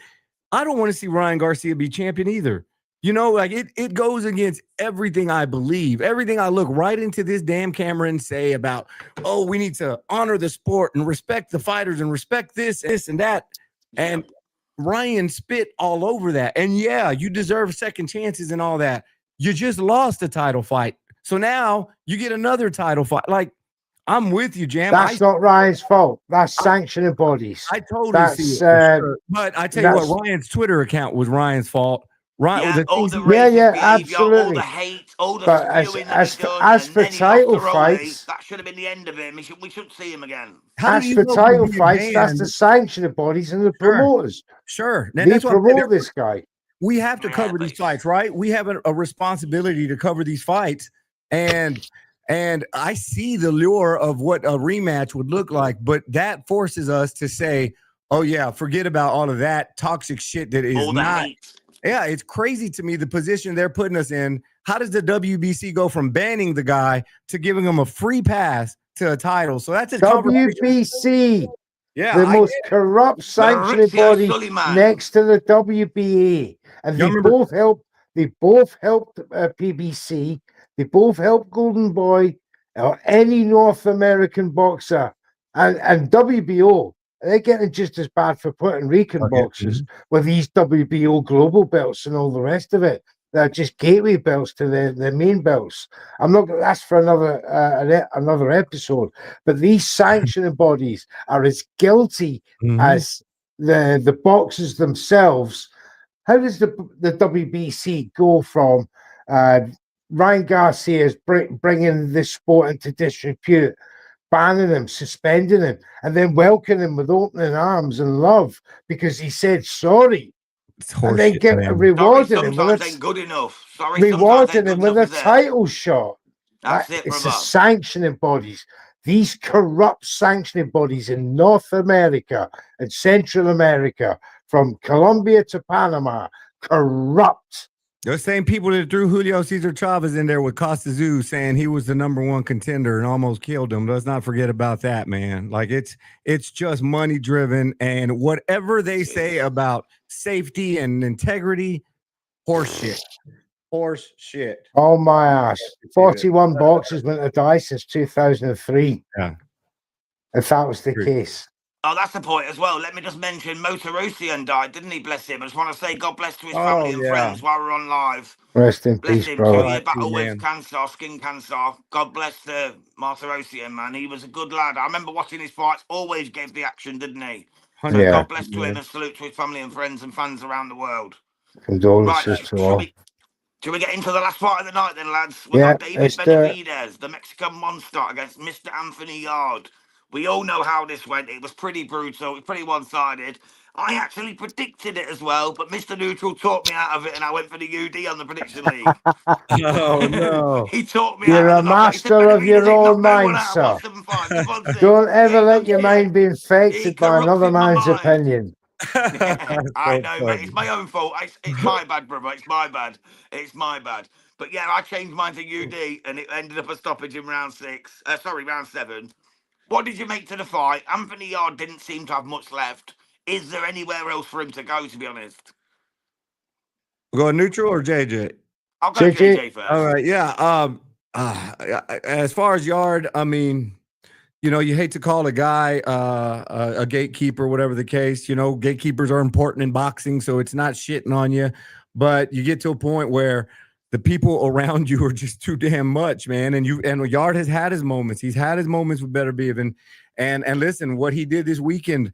I don't want to see Ryan Garcia be champion either. You know, like it goes against everything I believe, everything I look right into this damn camera and say about, oh, we need to honor the sport and respect the fighters and respect this and that. And Ryan spit all over that. And yeah, you deserve second chances and all that. You just lost a title fight. So now you get another title fight. Like, I'm with you, Jam. That's not Ryan's fault. That's sanctioning bodies. I totally see it. Sure. But I tell you what, Ryan's Twitter account was Ryan's fault. Right, absolutely. All the hate, all the spewing as for title fights, that should have been the end of it. We should see him again. As for title fights, that's the sanctioning bodies and the promoters. Sure. They promote this guy. we have to Yeah, cover but these fights, right? We have a responsibility to cover these fights, and I see the lure of what a rematch would look like, but that forces us to say, oh yeah, forget about all of that toxic shit that is all the not. hate. Yeah, it's crazy to me the position they're putting us in. How does the WBC go from banning the guy to giving him a free pass to a title? So that's a conversation. WBC, Yeah, the I most get it. corrupt sanctioning Maurizio body Suleiman. next to the WBA, and Y'all they remember- both helped. They both helped PBC. They both helped Golden Boy or any North American boxer, and WBO. They're getting just as bad for Puerto Rican Okay. boxers with these WBO global belts and all the rest of it. They're just gateway belts to the main belts. I'm not. That's for another episode. But these sanctioning bodies are as guilty Mhm. as the boxers themselves. How does the WBC go from Ryan Garcia's bringing this sport into disrepute, banning him, suspending him, and then welcoming him with opening arms and love because he said sorry, It's and then horseshit, get man. Sorry, rewarding him sometimes with ain't a good enough. Sorry, sometimes ain't rewarding good him with enough, a is it? title shot. That's it, It's brother. the sanctioning bodies. These corrupt sanctioning bodies in North America and Central America, from Colombia to Panama, corrupt. Those same people that threw Julio Cesar Chavez in there with Costa Zoo saying he was the #1 contender and almost killed him. Let's not forget about that, man. Like it's just money driven, and whatever they say about safety and integrity, horse shit. Horse shit. Oh my ass. 41 boxers went to die since 2003. Yeah. If that was the True. case. Oh, that's the point as well. Let me just mention Motorosian died, didn't he? Bless him. I just want to say God bless to his family and friends while we're on live. Rest in Bless peace, him. bro. 2-year R.I.P., battle with man. cancer, skin cancer. God bless Martirosian, man. He was a good lad. I remember watching his fights. Always gave the action, didn't he? So 100%. Yeah. God bless to him and salute to his family and friends and fans around the world. Right, Condolences to all. Shall we get into the last fight of the night then, lads? We Yeah, got David it's the Benavidez, the Mexican monster, against Mr. Anthony Yard. We all know how this went. It was pretty brutal. It was pretty one-sided. I actually predicted it as well, but Mr. Neutral talked me out of it, and I went for the UD on the prediction league. Oh no. He talked me You're out a of the knockout. He said master of Benavidez your ain't knocked own no one mind, out sir. at 175. Keep on saying, Don't he ever ain't let done your shit. mind be He infected by another corrupted my man's mind. opinion. I know, mate. It's my own fault. It's my bad, brother. It's my bad. It's my bad. But yeah, I changed mine to UD, and it ended up a stoppage in round 6. Round 7. What did you make to the fight? Anthony Yard didn't seem to have much left. Is there anywhere else for him to go? To be honest, Go neutral or JJ? I'll go JJ. JJ first. All right. Yeah. As far as Yard, I mean, you hate to call a guy a gatekeeper, whatever the case. Gatekeepers are important in boxing, so it's not shitting on you. But you get to a point where the people around you are just too damn much, man. And Yard has had his moments. He's had his moments with Better Beaven. And listen, what he did this weekend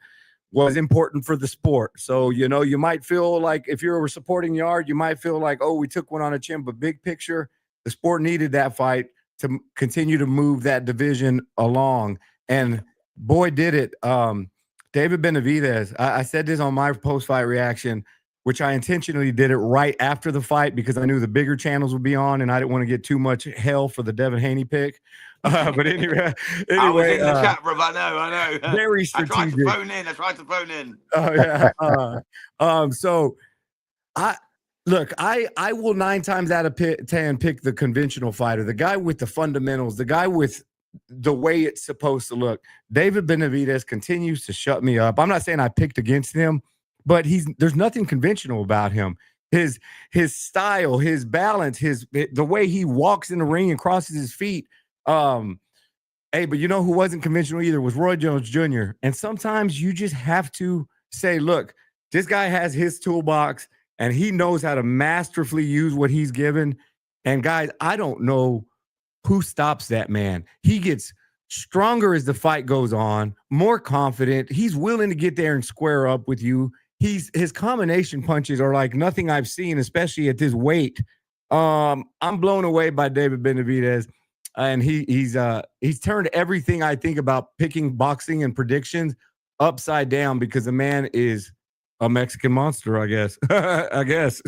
was important for the sport. So, you might feel like if you're supporting Yard, you might feel like, oh, we took one on a chin. But big picture, the sport needed that fight to continue to move that division along. And boy, did it. David Benavidez, I said this on my post-fight reaction, which I intentionally did it right after the fight because I knew the bigger channels would be on and I didn't want to get too much hell for the Devin Haney pick. But anyway, I was in the chat, bro. I know. Very I tried strategic. to phone in. Oh yeah. So I will 9 times out of 10 pick the conventional fighter, the guy with the fundamentals, the guy with the way it's supposed to look. David Benavidez continues to shut me up. I'm not saying I picked against him, but there's nothing conventional about him. His style, his balance, the way he walks in the ring and crosses his feet. Hey, but you know who wasn't conventional either was Roy Jones Jr. And sometimes you just have to say, look, this guy has his toolbox and he knows how to masterfully use what he's given. And guys, I don't know who stops that man. He gets stronger as the fight goes on, more confident. He's willing to get there and square up with you. His combination punches are like nothing I've seen, especially at this weight. I'm blown away by David Benavidez. And he's turned everything I think about picking boxing and predictions upside down because the man is a Mexican monster, I guess. I guess.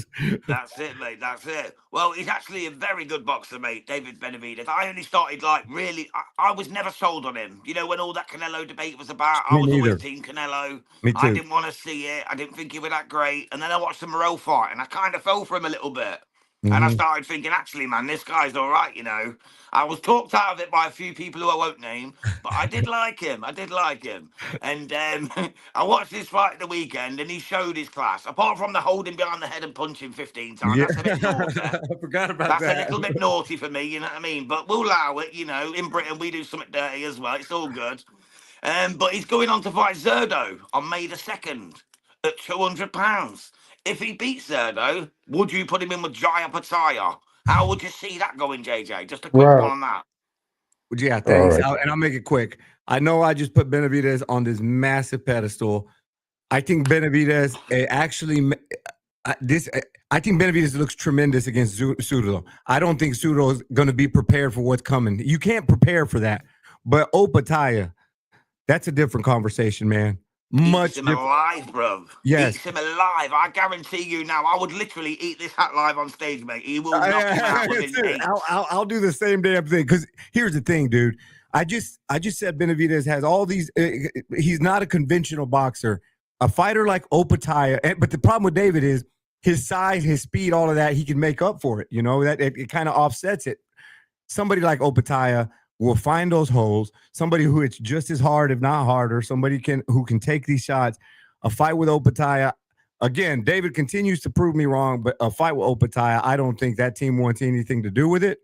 That's it, mate. That's it. Well, he's actually a very good boxer, mate, David Benavidez. I only started I was never sold on him. You know, when all that Canelo debate was about, I Me was always neither. team Canelo. Me I too. didn't want to see it. I didn't think he was that great. And then I watched the Morrell fight, and I kind of fell for him a little bit. And I Mhm. started thinking, actually, man, this guy's all right, you know. I was talked out of it by a few people who I won't name, but I did like him. I did like him. And I watched this fight at the weekend, and he showed his class. Apart from the holding behind the head and punching 15 times, Yeah. that's a bit naughty. I forgot about That's a that. little bit naughty for me, you know what I mean? But we'll allow it, you know. In Britain, we do something dirty as well. It's all good. But he's going on to fight Zerdo on May the 2nd at £200. If he beats Zerdo, would you put him in with Jaya Pataya? How would you see that going, JJ? Just a quick one Well, on that. Yeah, thanks. all right. And I'll make it quick. I know I just put Benavidez on this massive pedestal. I think Benavidez I think Benavidez looks tremendous against Sudo. I don't think Sudo is going to be prepared for what's coming. You can't prepare for that. But Opataya, that's a different conversation, man. Much Eats him different. alive, bro. Yes. Eats him alive. I guarantee you now. I would literally eat this hat live on stage, mate. He will knock him out within Dude, 8. I'll do the same damn thing. Because here's the thing, dude. I just said Benavidez has all these. He's not a conventional boxer. A fighter like Opataya, but the problem with David is his size, his speed, all of that. He can make up for it. You know that it kind of offsets it. Somebody like Opataya will find those holes. Somebody who it's just as hard, if not harder. Somebody who can take these shots. A fight with Opataya. Again, David continues to prove me wrong, but a fight with Opataya, I don't think that team wants anything to do with it.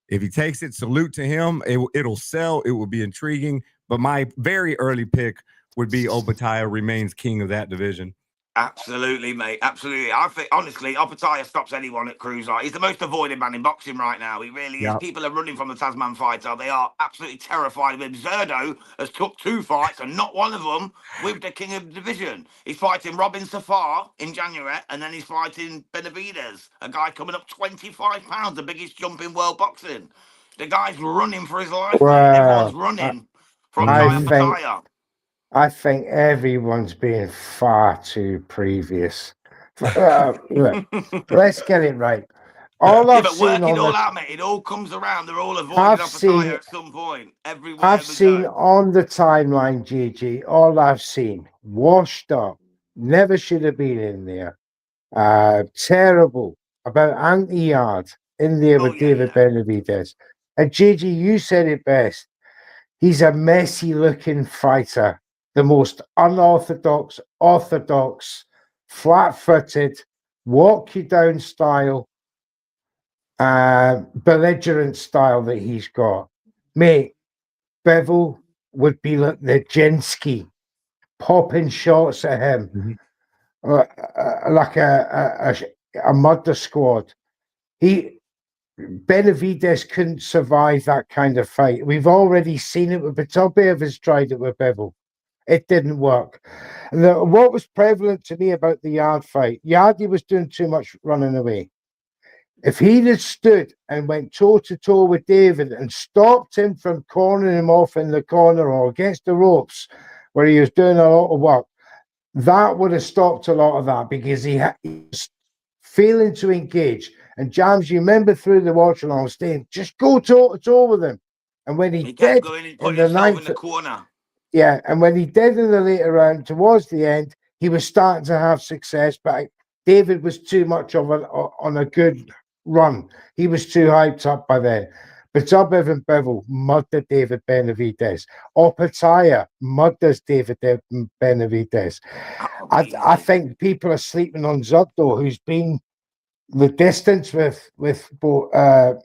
If he takes it, salute to him. It'll sell. It will be intriguing. But my very early pick would be Opataya remains king of that division. Absolutely, mate. Absolutely. I think, honestly, Opataya stops anyone at cruiser. He's the most avoided man in boxing right now. He really is. Yep. People are running from the Tasman fighter. They are absolutely terrified of him. Zerdo has took 2 fights and not one of them with the king of the division. He's fighting Robin Safar in January, and then he's fighting Benavidez, a guy coming up 25 pounds, the biggest jump in world boxing. The guy's running for his life, mate. Everyone's Well, running from I Jaya think Pataya. I think everyone's being far too previous. Look, let's get it right. All Yeah, I've but seen work it on all the out, mate. It all comes around. They're all avoiding I've Opataya seen at some point. Everywhere I've we seen go. on the timeline, GG, all I've seen, washed up, never should have been in there. Terrible about anti-yard in there Oh, with yeah, David yeah. Benavidez. And GG, you said it best. He's a messy looking fighter, the most unorthodox, orthodox, flat-footed, walk you down style, belligerent style that he's got. Mate, Bevel would be like the Jensky, popping shots at him like a murder squad. Benavidez couldn't survive that kind of fight. We've already seen it with Beterbiev has tried it with Bevel. It didn't work. And what was prevalent to me about the Yard fight, Yardy was doing too much running away. If he'd have stood and went toe-to-toe with David and stopped him from cornering him off in the corner or against the ropes where he was doing a lot of work, that would have stopped a lot of that because he was failing to engage. And Jams, you remember through the watch along saying, just go toe-to-toe with him. And when He kept did going and in putting the himself in ninth, the corner. yeah, and when he did in the later round, towards the end, he was starting to have success, but David was too much on a good run. He was too hyped up by then. Beterbiev and Bevel murdered David Benavidez. Opataya murders David Benavidez. I think people are sleeping on Zuddo, who's been the distance with what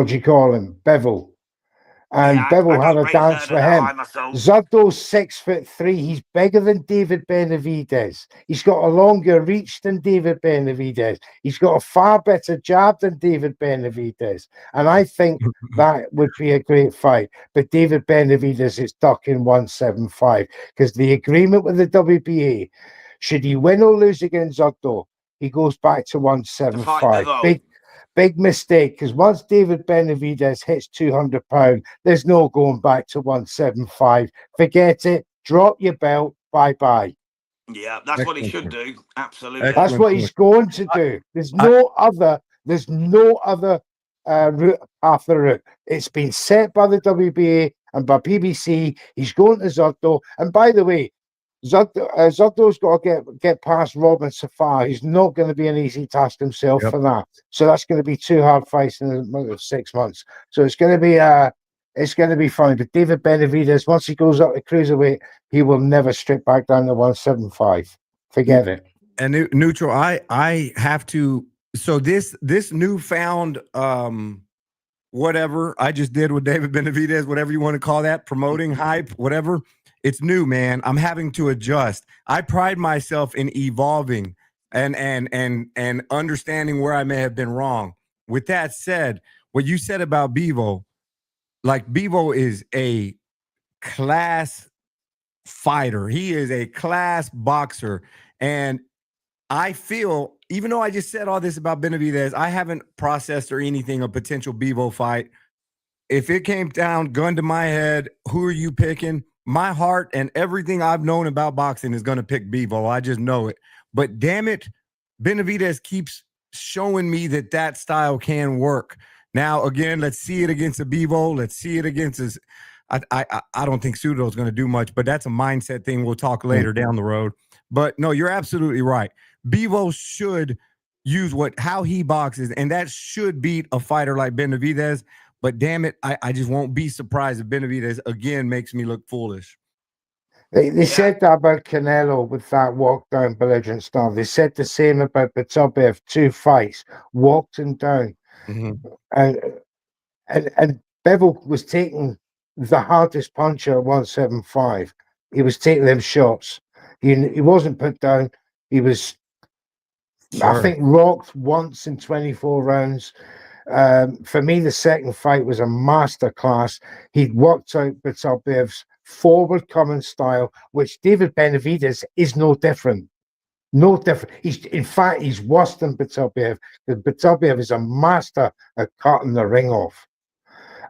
do you call him, Bevel. And Yeah, Bevel I had don't a rate dance Zerdo with that him. high myself. Zuddo's 6'3". He's bigger than David Benavidez. He's got a longer reach than David Benavidez. He's got a far better jab than David Benavidez. And I think that would be a great fight. But David Benavidez is stuck in 175 because the agreement with the WBA, should he win or lose against Zuddo, he goes back to 175. Big mistake, because once David Benavidez hits 200 pounds, there's no going back to 175. Forget it. Drop your belt. Bye-bye. Yeah, that's what he Excellent. should do. Absolutely. Excellent. That's what he's going to do. There's no other route after the route. It's been set by the WBA and by PBC. He's going to Zotto. And by the way, Zotto's got to get past Robin Safar. He's not going to be an easy task himself for that. So that's going to be 2 hard fights in a matter of 6 months. So it's going to be fun. But David Benavidez, once he goes up to cruiserweight, he will never strip back down to 175. Forget it. And Neutral, I have to. So this newfound whatever I just did with David Benavidez, whatever you want to call that, promoting hype, whatever. It's new, man. I'm having to adjust. I pride myself in evolving and understanding where I may have been wrong. With that said, what you said about Bivol, like Bivol is a class fighter. He is a class boxer. And I feel, even though I just said all this about Benavidez, I haven't processed or anything a potential Bivol fight. If it came down, gun to my head, who are you picking? My heart and everything I've known about boxing is going to pick Bivol. I just know it. But damn it, Benavidez keeps showing me that style can work. Now, again, let's see it against a Bivol. Let's see it against his. I don't think Pseudo is going to do much, but that's a mindset thing. We'll talk later down the road. But no, you're absolutely right. Bivol should use how he boxes, and that should beat a fighter like Benavidez. But damn it, I just won't be surprised if Benavidez again makes me look foolish. They said that about Canelo with that walk down belligerent style. They said the same about Beterbiev, 2 fights, walked him down. Mm-hmm. And Bivol was taking the hardest puncher at 175. He was taking them shots. He wasn't put down. He was, I think, rocked once in 24 rounds. For me, the second fight was a master class. He'd worked out Beterbiev's forward coming style, which David Benavidez is no different. No different. In fact, he's worse than Beterbiev, because Beterbiev is a master at cutting the ring off.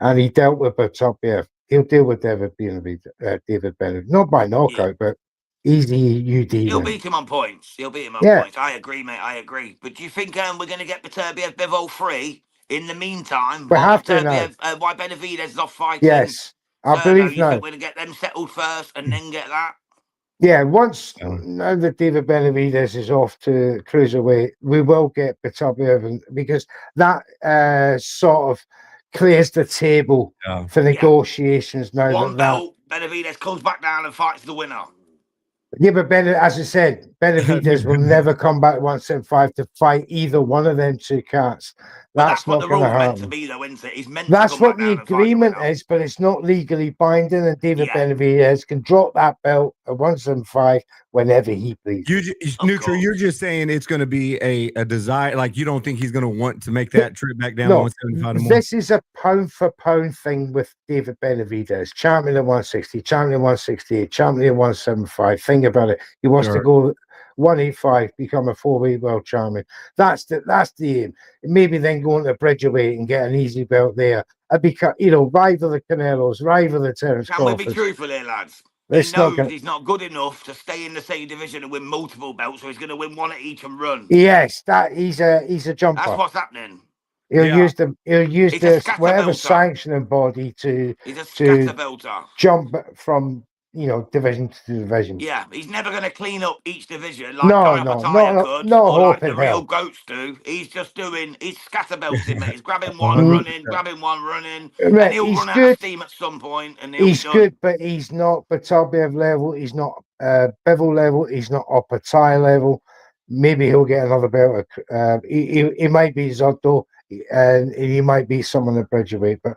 And he dealt with Beterbiev. He'll deal with David Benavidez. Not by knockout, but easy UD. He'll beat him on points. Points. I agree, mate. I agree. But do you think we're going to get Beterbiev Bivol 3 in the meantime? We have to now. Why Benavidez is off fighting? Yes, I believe now. Think we're going to get them settled first and then get that? Yeah, now that David Benavidez is off to cruiserweight, we will get Beterbiev, because that sort of clears the table for negotiations now. One belt, Benavidez comes back down and fights the winner. Yeah, but as I said, Benavidez will never come back 175 to fight either one of them 2 cats. That's not going to happen. Meant to be, though, isn't it? He's meant That's to come what back the agreement is, but it's not legally binding. And David Benavidez can drop that belt at 175 whenever he pleases. Neutral, you're just saying it's going to be a desire. Like, you don't think he's going to want to make that trip back down to 175? This is a pound for pound thing with David Benavidez. Champion at 160, champion at 168, champion at 175. Think about it. He wants to go 185, become a 4-weight world champion. That's the aim. Maybe then go into Bridgerweight and get an easy belt there. And become, rival the Canelos, rival the Terence Crawfords. Can we be truthful here, lads? He knows he's not good enough to stay in the same division and win multiple belts, so he's going to win one at each and run. Yes, he's a jumper. That's what's happening. He'll use the whatever sanctioning body to jump from division to division. Yeah, he's never going to clean up each division like like the real goats do. He's scatterbelting, mate. He's grabbing one, running, and he'll run out of steam at some point. And he's good, but he's not Beterbiev level. He's not Bivol level. He's not Opataya level. Maybe he'll get another belt. He might be Zotto, and he might be someone at Bridgerweight, but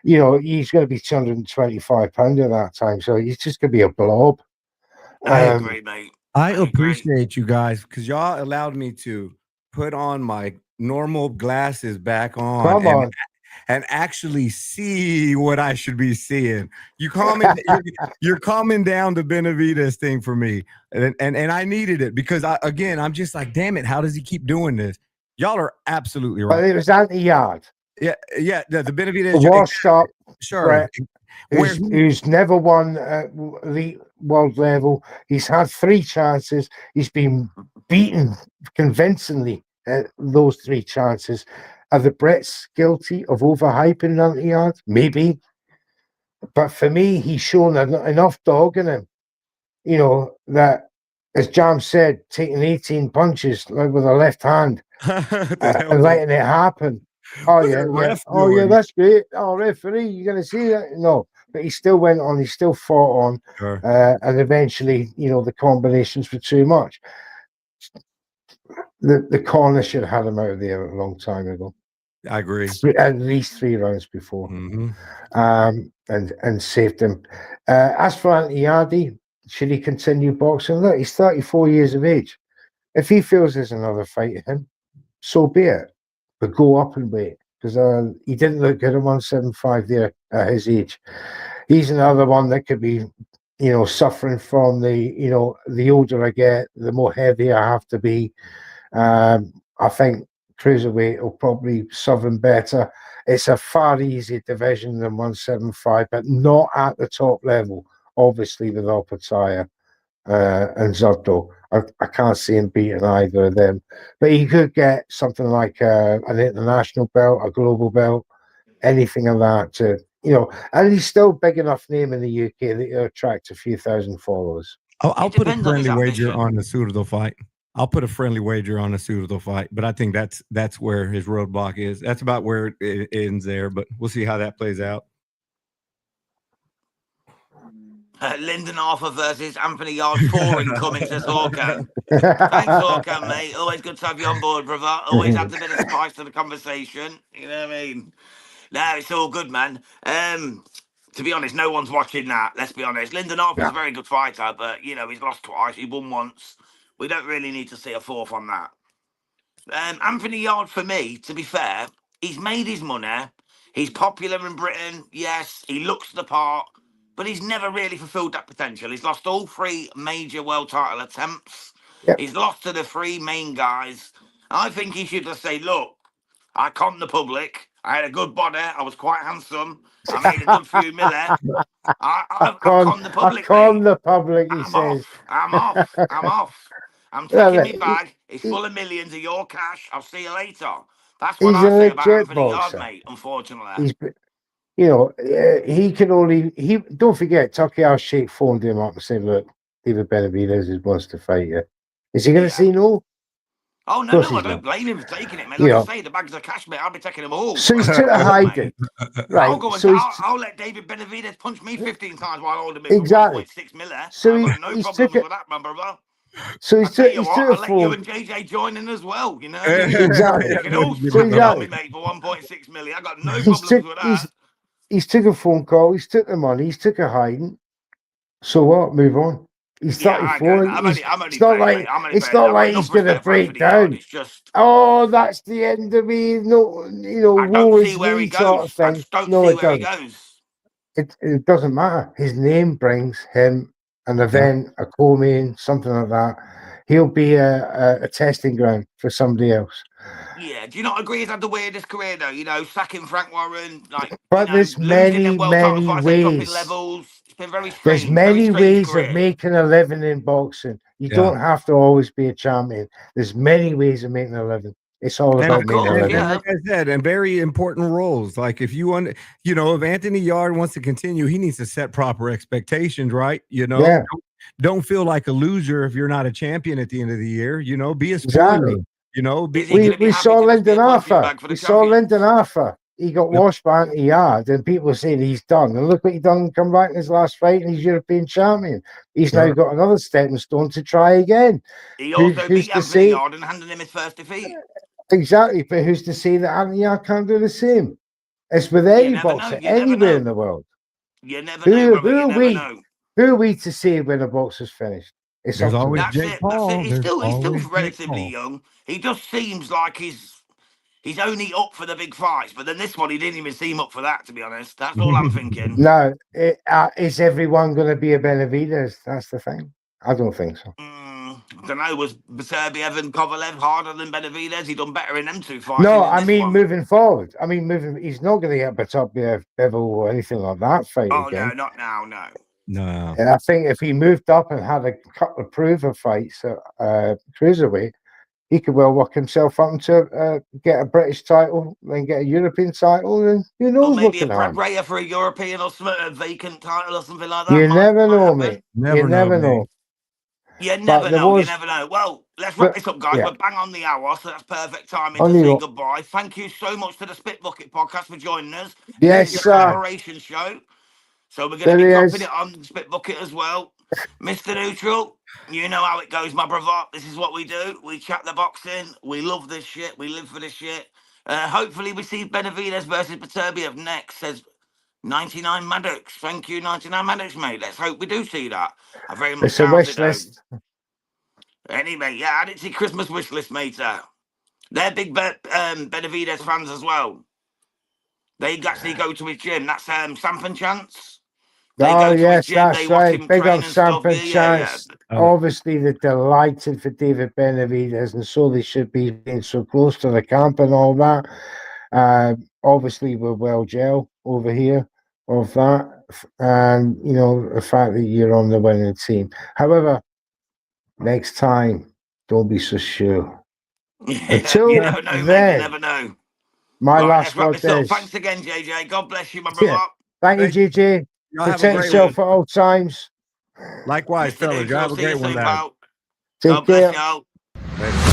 he's going to be 225 pounds at that time, so he's just going to be a blob. I agree, mate. I appreciate you guys, because y'all allowed me to put on my normal glasses back on. And actually see what I should be seeing. You're calming down the Benavidez thing for me, and I needed it, because I'm just like, damn it, how does he keep doing this? Y'all are absolutely right. But it was anti-Yard. Yeah, the Benavidez, washed up sure. Brett, Where who's never won at the world level. He's had 3 chances. He's been beaten convincingly at those 3 chances. Are the Bretts guilty of overhyping 90 yards? Maybe. But for me, he's shown enough dog in him, that, as Jam said, taking 18 punches with a left hand and letting it happen. Oh, yeah. Oh, yeah, that's great. Oh, referee, you're going to see that? No, but he still went on. He still fought on. Sure. And eventually, the combinations were too much. The corner should have had him out of there a long time ago. I agree. At least 3 rounds before. Mm-hmm. And saved him. As for Anthony Yardy, should he continue boxing? Look, he's 34 years of age. If he feels there's another fight in him, so be it. But go up and wait, because he didn't look good at 175 there at his age. He's another one that could be, suffering from the older I get, the more heavy I have to be. I think cruiserweight will probably serve him better. It's a far easier division than 175, but not at the top level, obviously, with Opataya and Zurdo. I can't see him beating either of them. But he could get something like an international belt, a global belt, anything of that to, and he's still big enough name in the UK that he'll attract a few thousand followers. I'll put a friendly wager on the Cejudo fight. I'll put a friendly wager on a Cejudo fight, but I think that's where his roadblock is. That's about where it ends there, but we'll see how that plays out. Lyndon Arthur versus Anthony Yard 4 incoming, says Hawkan. Thanks, Hawkan, mate. Always good to have you on board, brother. Always adds a bit of spice to the conversation. You know what I mean? No, it's all good, man. To be honest, no one's watching that. Let's be honest. Lyndon Arthur's a very good fighter, but, he's lost twice. He won once. We don't really need to see a 4th on that. Anthony Yard, for me, to be fair, he's made his money. He's popular in Britain. Yes, he looks the part, but he's never really fulfilled that potential. He's lost all 3 major world title attempts. Yep. He's lost to the 3 main guys. I think he should just say, look, I conned the public. I had a good body. I was quite handsome. I made a good few million. I conned the public. I conned the public, he says. I'm off. I'm taking my bag. It's full of millions of your cash. I'll see you later. That's what I say about Anthony Yard, mate, unfortunately. He can only... Don't forget, Tucker Al Sheikh phoned him up and said, look, David Benavidez wants to fight you. Is he going to say no? Oh, no, I don't blame him for taking it, mate. Like I say, the bags of cash, mate, I'll be taking them all. So he's took a hiding. Right. I'll let David Benavidez punch me 15 times while holding me for 1.6 million. So I've got no problems with that, my brother. So he's took a I'll let you and JJ join in as well, Exactly. You can all me, mate, for 1.6 million. I've got no problems with that. He's took a phone call. He's took the money. He's took a hiding. So what? Move on. He's 34. It's not like he's going to break down. It's just, that's the end of me. No, I don't see where he goes. I just don't see where he goes. It doesn't matter. His name brings him an event, a co-main, something like that. He'll be a testing ground for somebody else. Yeah, do you not agree he's had the weirdest career though? Sacking Frank Warren, but there's many ways. Levels. It's been very strange. There's many ways of making a living in boxing. You don't have to always be a champion. There's many ways of making a living. It's all about making a living. Like I said, and very important roles. Like if you want, if Anthony Yard wants to continue, he needs to set proper expectations, right? Don't feel like a loser if you're not a champion at the end of the year. Be a sporty. We saw Lyndon Arthur. He got washed by Anthony Yard, and people are saying he's done. And look what he done, come back in his last fight, and he's European champion. He's now got another stepping stone to try again. He also beat Anthony Yard and handed him his first defeat. Exactly, but who's to say that Anthony Yard can't do the same? It's with any boxer, anywhere in the world. You never know. Who are we to say when a boxer's finished? There's always Jake Paul. He's still relatively young. He just seems like he's only up for the big fights, but then this one he didn't even seem up for that, to be honest. That's all I'm thinking. No, is everyone going to be a Benavidez? That's the thing. I don't think so. I don't know, was Beterbiev and Kovalev harder than Benavidez? He done better in them two fights. No, than I this mean one. moving forward. I mean he's not going to get Beterbiev or anything like that fight Oh again. no, not now, no. No. And I think if he moved up and had a couple of prover fights at cruiserweight, he could well work himself up to get a British title, then get a European title, and who Or knows what maybe a can Brad happen. Rayer for a European or something, a vacant title or something like that. You never know, happen. mate. Never You know, never mate. know. You never there know. was- You never know. Well, let's wrap but- this up, guys. yeah. We're bang on the hour, so that's perfect timing On to the say hour. goodbye. Thank you so much to the Spit Bucket podcast for joining us. Yes, This is a sir. collaboration show, so we're going to There be he dropping is. it on the Spit Bucket as well. Mr. Neutral, you know how it goes, my brother. This is what we do. We chat the boxing. We love this shit. We live for this shit. Hopefully, we see Benavidez versus Beterbiev next, says 99 Maddox. Thank you, 99 Maddox, mate. Let's hope we do see that. I very much It's a doubt wish it, though. list. Anyway, yeah, add it to your Christmas wish list, mate. They're big Benavidez fans as well. They actually go to his gym. That's Sampan Chance. They Oh, go to his yes, gym. that's They watch right. him Big train up and stuff. Sampan Yeah. Chance. Obviously, they're delighted for David Benavidez, and so they should be being so close to the camp and all that. Obviously, we're well gel over here of that, and you know the fact that you're on the winning team. However, next time, don't be so sure. Until you never know, mate. then, You never know. my Right, last let's wrap word this up. is Thanks again, JJ. God bless you, my brother. Yeah. thank you, GG. Y'all have a Protect great yourself one. at all times. Likewise, Mr. fellas. Y'all Neutral, have a see you great one, soon, guys. pal. Take God bless care. y'all. Later.